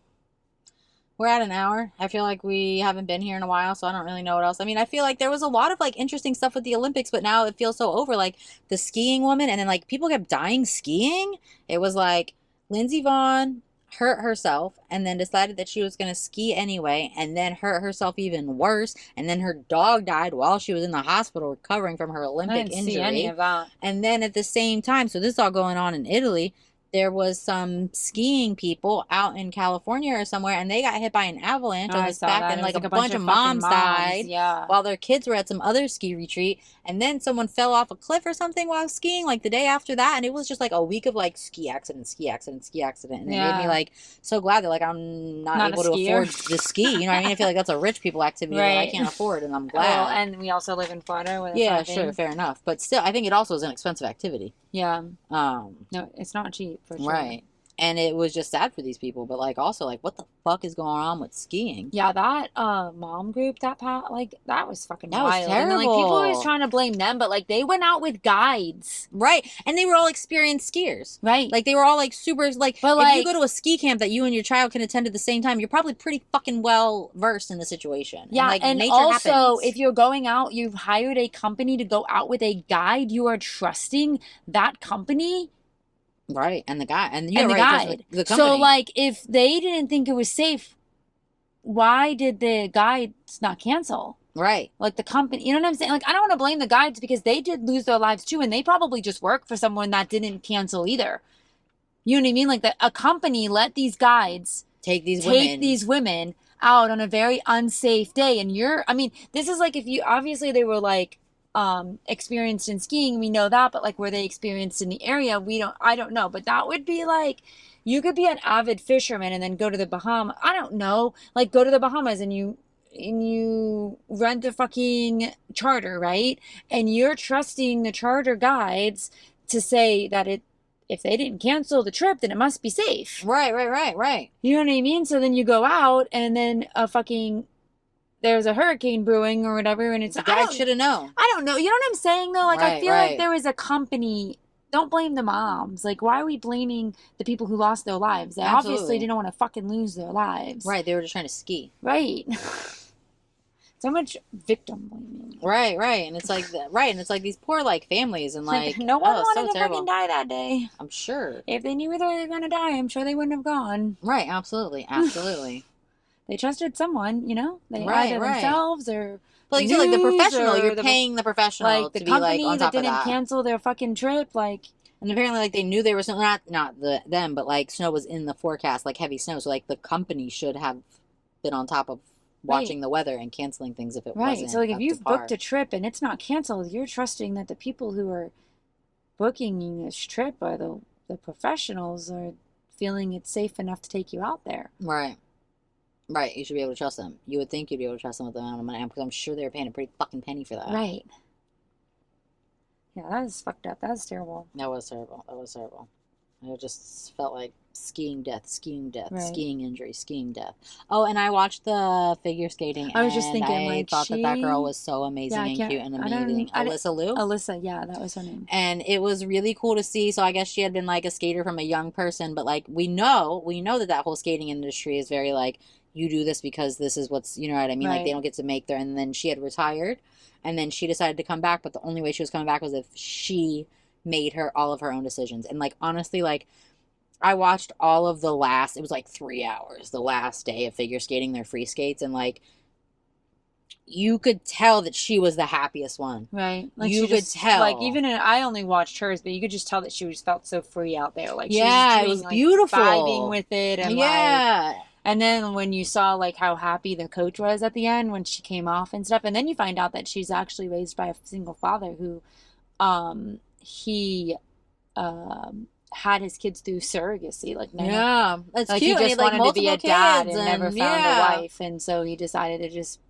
We're at an hour. I feel like we haven't been here in a while, so I don't really know what else. I mean, I feel like there was a lot of, like, interesting stuff with the Olympics, but now it feels so over. Like, the skiing woman, and then, like, people kept dying skiing. It was, like, Lindsey Vonn hurt herself and then decided that she was going to ski anyway, and then hurt herself even worse, and then her dog died while she was in the hospital recovering from her Olympic injury. I didn't see any of that. And then at the same time, so this is all going on in Italy, there was some skiing people out in California or somewhere, and they got hit by an avalanche on this back, and like a bunch of moms died while their kids were at some other ski retreat. And then someone fell off a cliff or something while skiing, like the day after that, and it was just like a week of like ski accident. And it made me like so glad that like I'm not able to afford to ski. You know what I mean? I feel like that's a rich people activity that I can't afford, and I'm glad. Well, and we also live in Florida. Where sure, fair enough. But still, I think it also is an expensive activity. Yeah. No, it's not cheap for sure. Right. And it was just sad for these people, but like also like what the fuck is going on with skiing? Yeah, that mom group that was fucking that wild. Was terrible. And then, like, people are always trying to blame them, but like they went out with guides, right? And they were all experienced skiers, right? Like they were all like super like. But if you go to a ski camp that you and your child can attend at the same time, you're probably pretty fucking well versed in the situation. Yeah, and also happens. If you're going out, you've hired a company to go out with a guide. You are trusting that company. Right, and the guy, and the guide. The company. So, like, if they didn't think it was safe, why did the guides not cancel? Right. Like, the company, you know what I'm saying? Like, I don't want to blame the guides because they did lose their lives too, and they probably just work for someone that didn't cancel either. You know what I mean? Like, a company let these guides take these women out on a very unsafe day, and this is like if you, obviously they were like, experienced in skiing, we know that, but like were they experienced in the area, I don't know, but that would be like, you could be an avid fisherman and then go to the Bahamas, I don't know, like go to the Bahamas and you rent a fucking charter, right? And you're trusting the charter guides to say that if they didn't cancel the trip, then it must be safe. Right. You know what I mean? So then you go out and then there's a hurricane brewing or whatever, and it's The guy should have known. I don't know. You know what I'm saying though? Like I feel Right. like there was a company. Don't blame the moms. Like, why are we blaming the people who lost their lives? They obviously didn't want to fucking lose their lives. Right. They were just trying to ski. Right. So much victim blaming. Right. And it's like and it's like these poor like families and like no one wanted so to terrible. fucking die that day. I'm sure. If they knew where they were gonna die, I'm sure they wouldn't have gone. Right. Absolutely. They trusted someone, you know. They Right. either themselves or. But like, like the professional, you're paying the professional like, to be like on top that of that. didn't cancel their fucking trip, like. And apparently, like they knew there was not them, but like snow was in the forecast, like heavy snow. So like the company should have been on top of watching the weather and canceling things if it wasn't. So like if you've par. booked a trip and it's not canceled, you're trusting that the people who are booking you this trip are the professionals are feeling it's safe enough to take you out there. Right. You should be able to trust them. You would think you'd be able to trust them with the amount of money, because I'm sure they were paying a pretty fucking penny for that. Right. Yeah, that is fucked up. That was terrible. That was terrible. I just felt like skiing death, right. skiing injury, skiing death. Oh, and I watched the figure skating. I was just thinking, I like, thought that girl was so amazing and cute and amazing. Alyssa Liu? Alyssa, yeah, that was her name. And it was really cool to see. So I guess she had been like a skater from a young person, but like we know that whole skating industry is very like, you do this because this is what's, you know what I mean? Right. Like they don't get to make their, and then she had retired and then she decided to come back, but the only way she was coming back was if she made all of her own decisions. And like, honestly, like I watched all of it was like 3 hours, the last day of figure skating, their free skates. And like, you could tell that she was the happiest one. Right. Like you could tell. Like I only watched hers, but you could just tell that she just felt so free out there. Like, yeah, she was doing, it was like, beautiful. Vibing with it. And yeah. Like, and then when you saw like how happy the coach was at the end when she came off and stuff, and then you find out that she's actually raised by a single father who, he, had his kids through surrogacy. Like, that's like cute. He just like, wanted to be a dad and never found a yeah. wife, and so he decided to just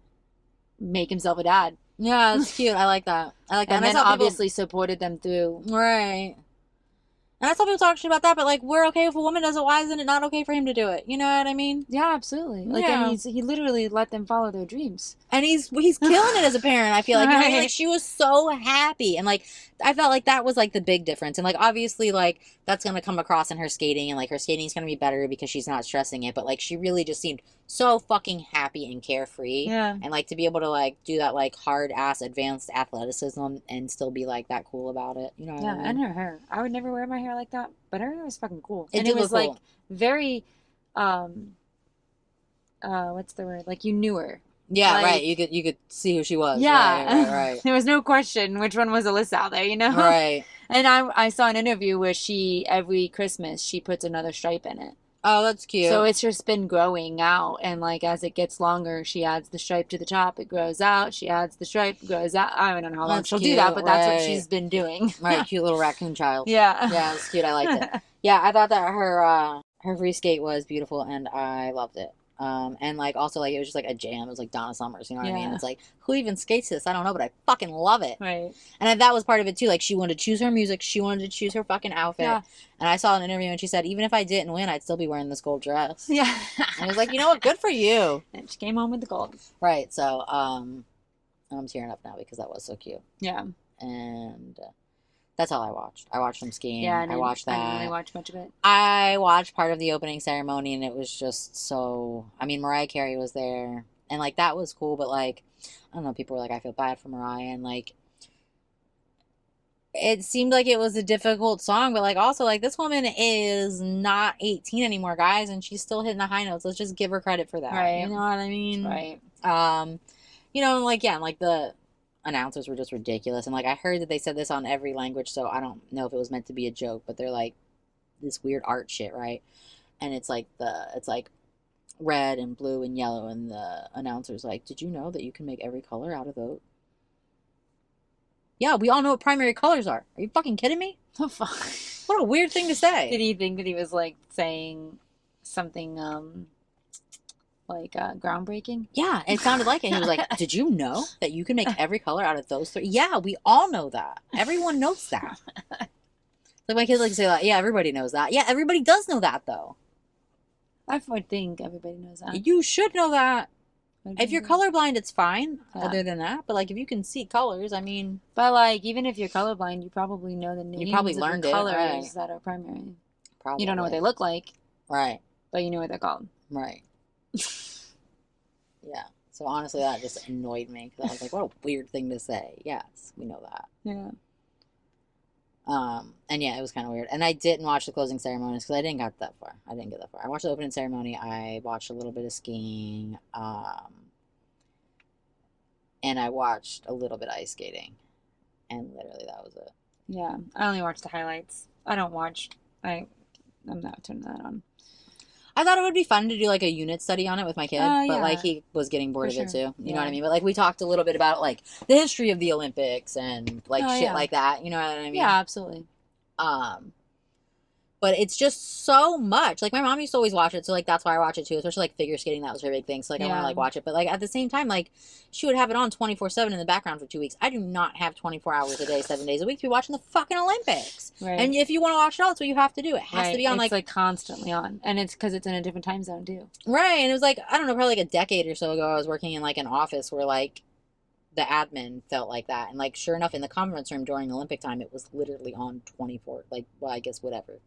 make himself a dad. Yeah, it's cute. I like that. And then obviously supported them through. Right. And I saw people talk shit about that, but like, we're okay if a woman does it. Why isn't it not okay for him to do it? You know what I mean? Yeah, absolutely. Like, and he literally let them follow their dreams. And he's killing it as a parent. I feel like, you know what I mean? Like, she was so happy, and like I felt like that was like the big difference. And like, obviously, like that's gonna come across in her skating, and like her skating's gonna be better because she's not stressing it. But like, she really just seemed so fucking happy and carefree. Yeah. And like to be able to like do that like hard ass advanced athleticism and still be like that cool about it. You know what I mean? And her hair. I would never wear my hair like that, but her hair was fucking cool. It was look like cool. Very what's the word? Like, you knew her. Yeah, like, right. You could see who she was. Yeah. Right. There was no question which one was Alyssa out there, you know? Right. And I saw an interview where every Christmas, she puts another stripe in it. Oh, that's cute. So it's just been growing out, and like as it gets longer, she adds the stripe to the top, it grows out, she adds the stripe, it grows out. I don't know how long she'll do that, but that's what she's been doing. Right, cute little raccoon child. Yeah. Yeah, it's cute. I liked it. Yeah, I thought that her free skate was beautiful, and I loved it. And like also like it was just like a jam. It was like Donna Summers, you know what I mean? It's like, who even skates this? I don't know, but I fucking love it. Right. And that was part of it too. Like, she wanted to choose her music, she wanted to choose her fucking outfit. Yeah. And I saw an interview and she said, even if I didn't win, I'd still be wearing this gold dress. Yeah. And I was like, you know what? Good for you. And she came home with the gold. Right. So I'm tearing up now because that was so cute. Yeah. And that's all I watched. I watched them skiing. Yeah, I watched that. I didn't really watch much of it. I watched part of the opening ceremony, and it was just so... I mean, Mariah Carey was there, and, like, that was cool, but, like, I don't know, people were like, I feel bad for Mariah, and, like, it seemed like it was a difficult song, but, like, also, like, this woman is not 18 anymore, guys, and she's still hitting the high notes. Let's just give her credit for that. Right. You know what I mean? Right. You know, and, like, yeah, and, like, the announcers were just ridiculous, and like I heard that they said this on every language, so I don't know if it was meant to be a joke, but they're like this weird art shit, right? And it's like red and blue and yellow, and the announcer's like, did you know that you can make every color out of those? Yeah, we all know what primary colors are. Are you fucking kidding me? Oh, fuck. What a weird thing to say. Did he think that he was like saying something like groundbreaking? Yeah, it sounded like it. He was like, did you know that you can make every color out of those three? Yeah, we all know that. Everyone knows that. Like my kids like to say that. Yeah, everybody knows that. Yeah, everybody does know that though. I would think everybody knows that. You should know that. If you're Yeah. colorblind, it's fine. Other than that, but like if you can see colors, I mean. But like even if you're colorblind, you probably know the You names probably of the learned it, colors right? that are primary. Probably. You don't know what they look like, right? But you know what they're called, right? Yeah. So honestly, that just annoyed me because I was like, "What a weird thing to say." Yes, we know that. Yeah. And yeah, it was kind of weird. And I didn't watch the closing ceremonies because I didn't get that far. I didn't get that far. I watched the opening ceremony. I watched a little bit of skiing. And I watched a little bit of ice skating. And literally that was it. Yeah. I only watched the highlights. I don't watch. I'm not turning that on. I thought it would be fun to do like a unit study on it with my kid, but yeah. like he was getting bored For of it sure. too. You know what I mean? But like we talked a little bit about like the history of the Olympics and like shit like that. You know what I mean? Yeah, absolutely. But it's just so much. Like my mom used to always watch it, so like that's why I watch it too. Especially like figure skating, that was her big thing. So like I want to like watch it, but like at the same time, like she would have it on 24/7 in the background for 2 weeks. I do not have 24 hours a day, 7 days a week to be watching the fucking Olympics. Right. And if you want to watch it all, that's what you have to do. It has to be on it's like constantly on, and it's because it's in a different time zone too. Right, and it was like I don't know, probably like a decade or so ago. I was working in like an office where like the admin felt like that, and like sure enough, in the conference room during Olympic time, it was literally on 24. Like, well, I guess whatever.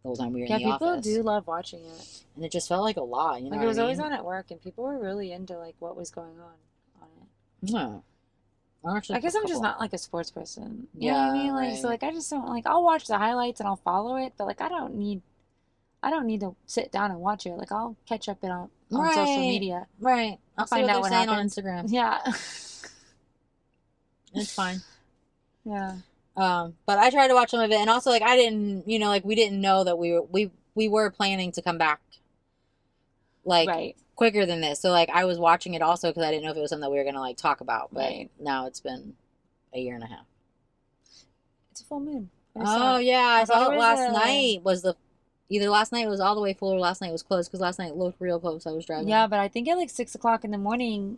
The whole time we were in the office. Yeah, people do love watching it. And it just felt like a lot, you know. Like it was always on at work, and people were really into like what was going on it. No. I guess I'm just not like a sports person. You know what I mean? Like so like I just don't like I'll watch the highlights and I'll follow it, but like I don't need to sit down and watch it. Like I'll catch up on social media. Right. I'll find out what happens on Instagram. Yeah. It's fine. Yeah. But I tried to watch some of it, and also like I didn't, you know, like we didn't know that we were planning to come back like quicker than this. So like I was watching it also because I didn't know if it was something that we were gonna like talk about. But now it's been a year and a half. It's a full moon. Oh yeah, I saw it last night. Either last night it was all the way full or last night it was close because last night it looked real close. I was driving. Yeah, but I think at like 6 o'clock in the morning,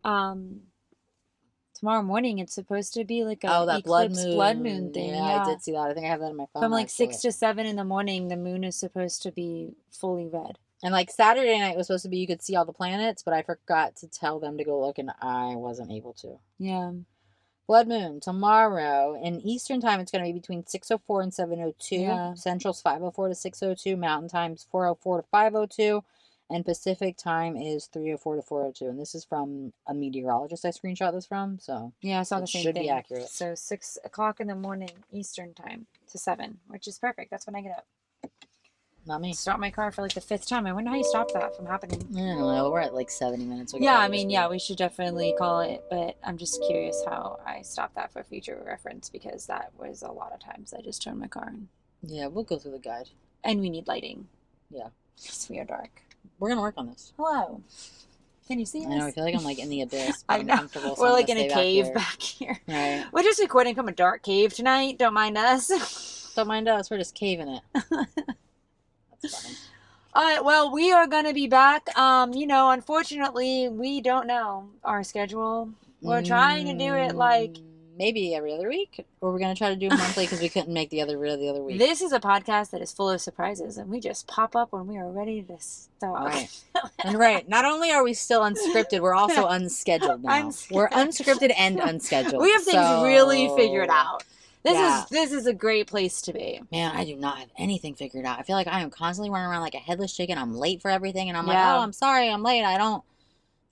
tomorrow morning it's supposed to be like a blood moon thing. Yeah, I did see that. I think I have that in my phone. From like 6 to 7 in the morning, the moon is supposed to be fully red. And like Saturday night was supposed to be you could see all the planets, but I forgot to tell them to go look and I wasn't able to. Yeah. Blood moon tomorrow in Eastern time. It's going to be between 6:04 and 7:02. Yeah. Central's 5:04 to 6:02. Mountain time's 4:04 to 5:02. And Pacific time is 3:04 to 4:02. And this is from a meteorologist I screenshot this from. So yeah, I saw the same thing. Should be accurate. So 6 o'clock in the morning Eastern time to 7, which is perfect. That's when I get up. Not me. Start my car for like the 5th time. I wonder how you stop that from happening. I don't know. We're at like 70 minutes. Yeah, I mean, yeah, we should definitely call it. But I'm just curious how I stopped that for future reference because that was a lot of times I just turned my car on. Yeah, we'll go through the guide. And we need lighting. Yeah. Because we are dark. We're going to work on this. Hello. Can you see us? I know. I feel like I'm like in the abyss. I know. We're like in a cave back here. Right. We're just recording from a dark cave tonight. Don't mind us. Don't mind us. We're just caving it. That's funny. Well, we are going to be back. Unfortunately, we don't know our schedule. We're trying to do it like maybe every other week, or we're going to try to do monthly because we couldn't make the other week. This is a podcast that is full of surprises, and we just pop up when we are ready to stop. Right. And right. Not only are we still unscripted, we're also unscheduled now. We're unscripted and unscheduled. We have things really figured out. This is a great place to be. Man, I do not have anything figured out. I feel like I am constantly running around like a headless chicken. I'm late for everything, and I'm like, oh, I'm sorry, I'm late. I don't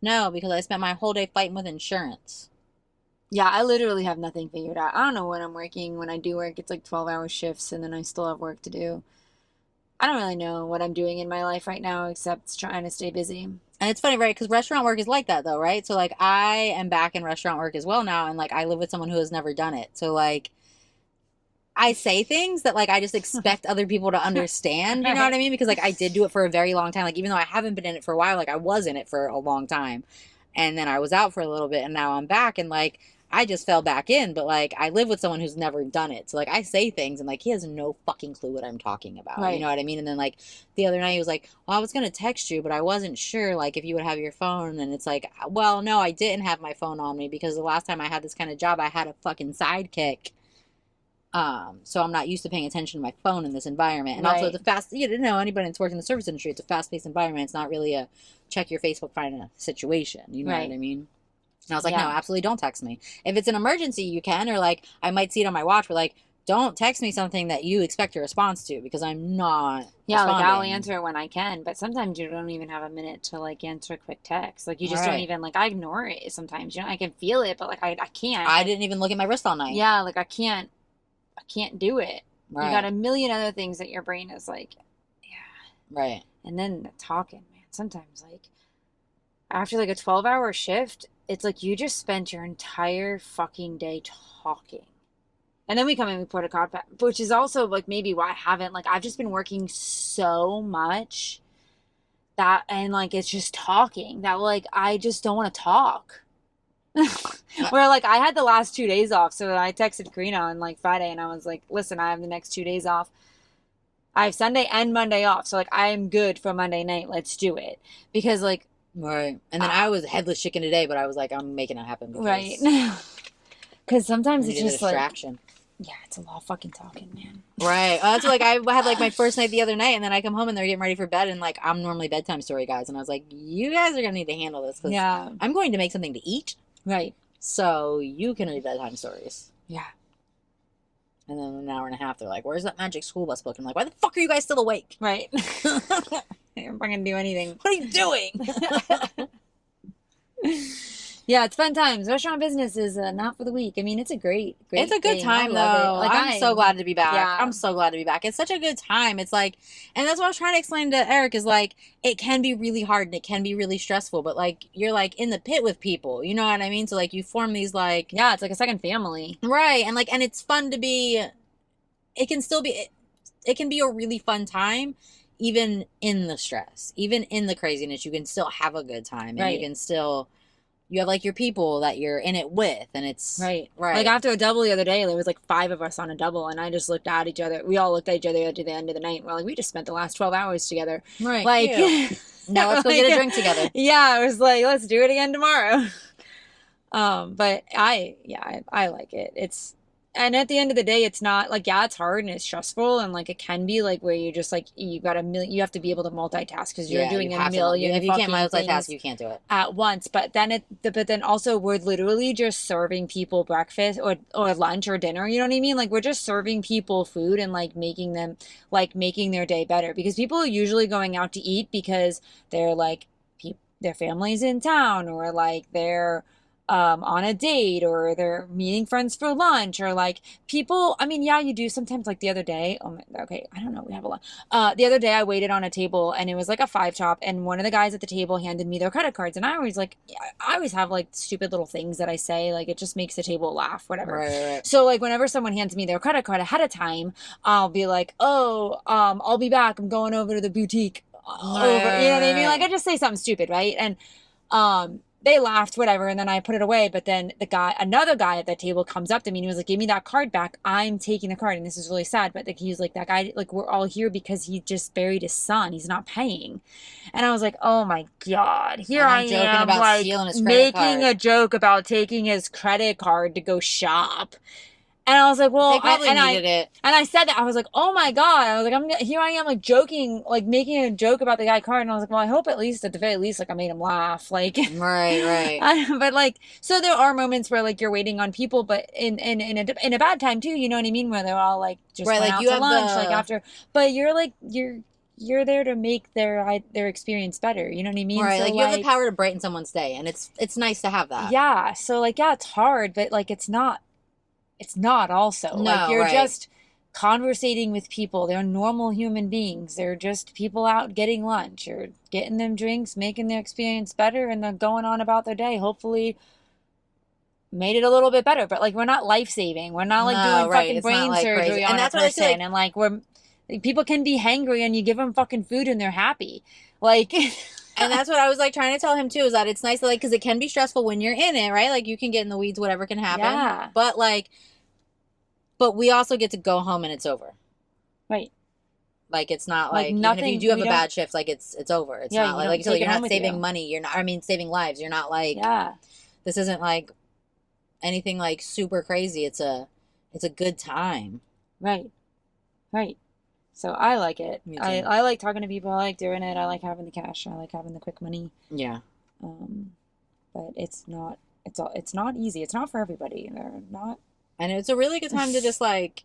know because I spent my whole day fighting with insurance. Yeah, I literally have nothing figured out. I don't know when I'm working. When I do work, it's like 12-hour shifts, and then I still have work to do. I don't really know what I'm doing in my life right now except trying to stay busy. And it's funny, right? Because restaurant work is like that, though, right? So, like, I am back in restaurant work as well now, and, like, I live with someone who has never done it. So, like, I say things that, like, I just expect other people to understand, you know what I mean? Because, like, I did do it for a very long time. Like, even though I haven't been in it for a while, like, I was in it for a long time. And then I was out for a little bit, and now I'm back, and, like, I just fell back in. But, like, I live with someone who's never done it. So, like, I say things, and, like, he has no fucking clue what I'm talking about. Right. You know what I mean? And then, like, the other night, he was like, well, I was going to text you, but I wasn't sure, like, if you would have your phone. And it's like, well, no, I didn't have my phone on me because the last time I had this kind of job, I had a fucking sidekick. So I'm not used to paying attention to my phone in this environment. And also Right. the fast, you know, anybody that's worked in the service industry, it's a fast-paced environment. It's not really a check your Facebook, find a situation. You know what Right. I mean? And I was like, no, Yeah. absolutely don't text me. If it's an emergency, you can, or like I might see it on my watch, but like, don't text me something that you expect a response to because I'm not Yeah, like I'll responding. answer when I can, but sometimes you don't even have a minute to like answer a quick text. Like you just don't Right. even like I ignore it sometimes. You know, I can feel it, but like I can't. I didn't even look at my wrist all night. Yeah, like I can't do it. Right. You got a million other things that your brain is like, yeah. Right. And then the talking, man. Sometimes like after like a 12-hour shift, it's like you just spent your entire fucking day talking. And then we come in and we put a card back, which is also like maybe why I haven't, like, I've just been working so much that, and like, it's just talking that, like, I just don't want to talk. Where, like, I had the last 2 days off. So I texted Karina on like Friday and I was like, listen, I have the next 2 days off. I have Sunday and Monday off. So, like, I am good for Monday night. Let's do it. Because, like, Right. And then I was headless chicken today, but I was like, I'm making it happen. Because right. Because sometimes I it's needed a just like, distraction. yeah, it's a lot of fucking talking, man. Right. Well, that's like I had like my first night the other night, and then I come home and they're getting ready for bed, and like I'm normally bedtime story guys, and I was like, you guys are gonna need to handle this because Yeah. I'm going to make something to eat, Right. so you can read bedtime stories. Yeah. And then an hour and a half, they're like, "Where's that magic school bus book?" And I'm like, "Why the fuck are you guys still awake? Right. I'm not gonna do anything. What are you doing?" Yeah, it's fun times. Restaurant business is not for the weak. I mean, it's a great It's a good thing. time I love though. it. Like I'm so glad to be back. Yeah. I'm so glad to be back. It's such a good time. It's like, and that's what I was trying to explain to Eric is like, it can be really hard and it can be really stressful, but like you're like in the pit with people. You know what I mean? So like you form these like, yeah, it's like a second family. right, and like, and it's fun to be. It can still be. It can be a really fun time, even in the stress, even in the craziness. You can still have a good time, and Right. you can still. You have like your people that you're in it with, and it's Right. right. Like after a double the other day, there was like 5 of us on a double, and I just looked at each other. We all looked at each other at the end of the night. And we're like, we just spent the last 12 hours together. Right. Like, now let's go get a drink together. Yeah, I was like, let's do it again tomorrow. But I like it. And at the end of the day, it's not like, yeah, it's hard and it's stressful, and like it can be like where you just like you have to be able to multitask because you're doing you a have to. million. If you can't fucking multitask, things you can't do it. at once. But then also we're literally just serving people breakfast or lunch or dinner. You know what I mean? Like we're just serving people food and like making their day better, because people are usually going out to eat because they're like their family's in town, or like they're on a date, or they're meeting friends for lunch, or like people, I mean, yeah, you do sometimes. Like the other day, okay, I don't know, we have a lot. The other day I waited on a table and it was like a 5 top, and one of the guys at the table handed me their credit cards, and I always have like stupid little things that I say, like it just makes the table laugh, whatever. Right. So like whenever someone hands me their credit card ahead of time, I'll be like, oh, I'll be back, I'm going over to the boutique over, you know what I mean? Like I just say something stupid, right? And they laughed, whatever, and then I put it away. But then another guy at that table comes up to me and he was like, give me that card back. I'm taking the card. And this is really sad. But like, he was like, that guy, like, we're all here because he just buried his son. He's not paying. And I was like, oh my God. Here I am, like, making a joke about taking his credit card to go shop. And I was like, well, they probably needed it. And I said that. I was like, oh my God. I was like, here I am, like joking, like making a joke about the guy card. And I was like, well, I hope at the very least, like I made him laugh. Like, right. But like, so there are moments where like you're waiting on people, but in a bad time too, you know what I mean? Where they're all like just went out to lunch, like after, but you're like, you're there to make their experience better. You know what I mean? Right. So, like you have the power to brighten someone's day, and it's nice to have that. Yeah. So like, yeah, it's hard, but like, it's not also. No, like you're right. just conversating with people. They're normal human beings. They're just people out getting lunch or getting them drinks, making their experience better, and they're going on about their day. Hopefully made it a little bit better. But like we're not life-saving. We're not like doing fucking brain surgery on a person. And like people can be hangry and you give them fucking food and they're happy. Like and that's what I was like trying to tell him too, is that it's nice, like, because it can be stressful when you're in it, right? Like you can get in the weeds, whatever can happen. Yeah. But we also get to go home and it's over. Right. Like it's not like nothing, even if you do have a bad shift, like it's over. It's not like you said, you're not saving money. You're not. I mean, saving lives. You're not like. Yeah. This isn't like anything like super crazy. It's It's a good time. Right. Right. So I like it. Me too. I like talking to people. I like doing it. I like having the cash. I like having the quick money. Yeah. But it's not easy. It's not for everybody. They're not. And it's a really good time to just like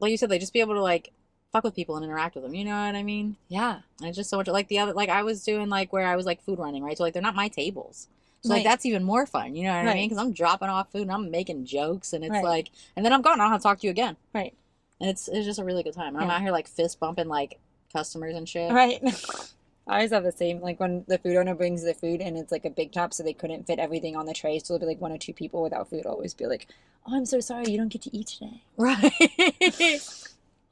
you said, like just be able to like fuck with people and interact with them. You know what I mean? Yeah. And it's just so much like the other, like I was doing like where I was like food running, right? So like they're not my tables. So like Right. that's even more fun. You know what I mean? Because I'm dropping off food and I'm making jokes and it's like, and then I'm gone. I don't have to talk to you again. Right. And it's just a really good time. And I'm out here like fist bumping like customers and shit. Right. I always have the same, like when the food owner brings the food and it's like a big top, so they couldn't fit everything on the tray. So there'll be like 1 or 2 people without food. I'll always be like, "Oh, I'm so sorry, you don't get to eat today." Right.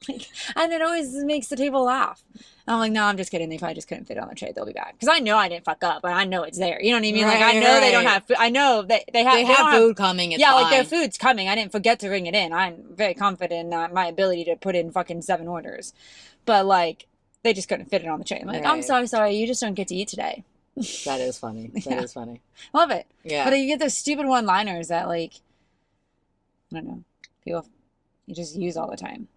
Like, and it always makes the table laugh. And I'm like, no, I'm just kidding. They probably just couldn't fit it on the tray. They'll be back. Because I know I didn't fuck up, but I know it's there. You know what I mean? Like, I know they don't have food. I know that they have food coming. It's yeah, fine. like their food's coming. I didn't forget to bring it in. I'm very confident in my ability to put in fucking 7 orders. But like, they just couldn't fit it on the tray. I'm like, I'm sorry. You just don't get to eat today. That is funny. That is funny. Love it. Yeah. But you get those stupid one-liners that like, I don't know, people you just use all the time.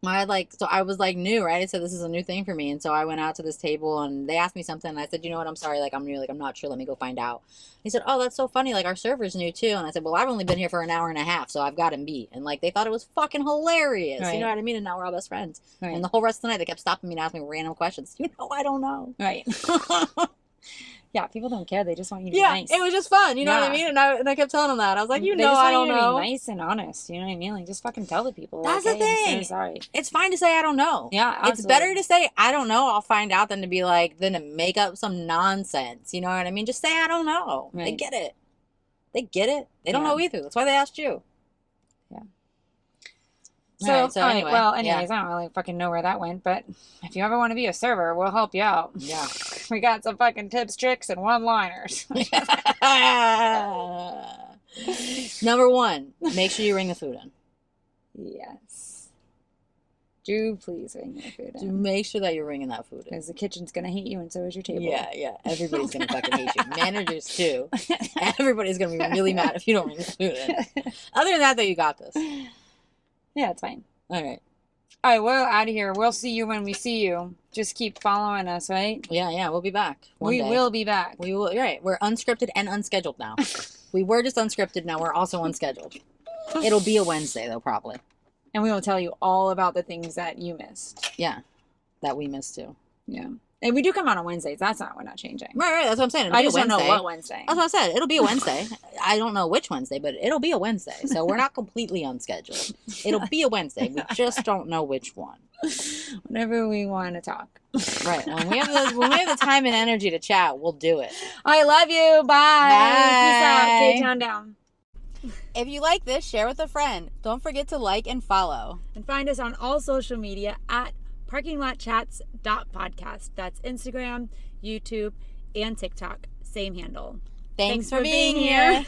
So I was like new, right? So this is a new thing for me. And so I went out to this table and they asked me something and I said, you know what, I'm sorry, like I'm new, like I'm not sure, let me go find out. He said, oh, that's so funny, like our server's new too. And I said, well, I've only been here for an hour and a half, so I've got him beat. And like they thought it was fucking hilarious. Right. You know what I mean? And now we're all best friends. Right. And the whole rest of the night they kept stopping me and asking me random questions. You know, I don't know. Right. Yeah, people don't care. They just want you to be nice. It was just fun. You know what I mean? And I kept telling them that. I was like, they know, just I want don't you to know. Be nice and honest. You know what I mean? Like, just fucking tell the people. That's like, the hey, thing. I'm so sorry. It's fine to say I don't know. Yeah, absolutely. It's better to say I don't know. I'll find out than to be like, than to make up some nonsense. You know what I mean? Just say I don't know. Right. They get it. They get it. They don't know either. That's why they asked you. Yeah. So anyway. Well, anyways, I don't really fucking know where that went, but if you ever want to be a server, we'll help you out. Yeah. We got some fucking tips, tricks, and one-liners. Number 1, make sure you ring the food in. Yes. Do please ring your food in. Make sure that you're ringing that food in. Because the kitchen's going to hate you and so is your table. Yeah. Everybody's going to fucking hate you. Managers too. Everybody's going to be really mad if you don't ring the food in. Other than that, though, you got this. Yeah, it's fine. All right. All right, we're out of here. We'll see you when we see you. Just keep following us, right? Yeah, we'll be back. We will be back. We will. You're right. We're unscripted and unscheduled now. We were just unscripted. Now we're also unscheduled. It'll be a Wednesday though, probably. And we will tell you all about the things that you missed. Yeah, that we missed too. Yeah. And we do come out on Wednesdays. We're not changing. Right. That's what I'm saying. I just don't know what Wednesday. That's what I said. It'll be a Wednesday. I don't know which Wednesday, but it'll be a Wednesday. So we're not completely unscheduled. It'll be a Wednesday. We just don't know which one. Whenever we want to talk. Right. When we have the time and energy to chat, we'll do it. I love you. Bye. Bye. Peace out. K-Town down. If you like this, share with a friend. Don't forget to like and follow. And find us on all social media at parkinglotchats.podcast. That's Instagram, YouTube, and TikTok. Same handle. Thanks for being here.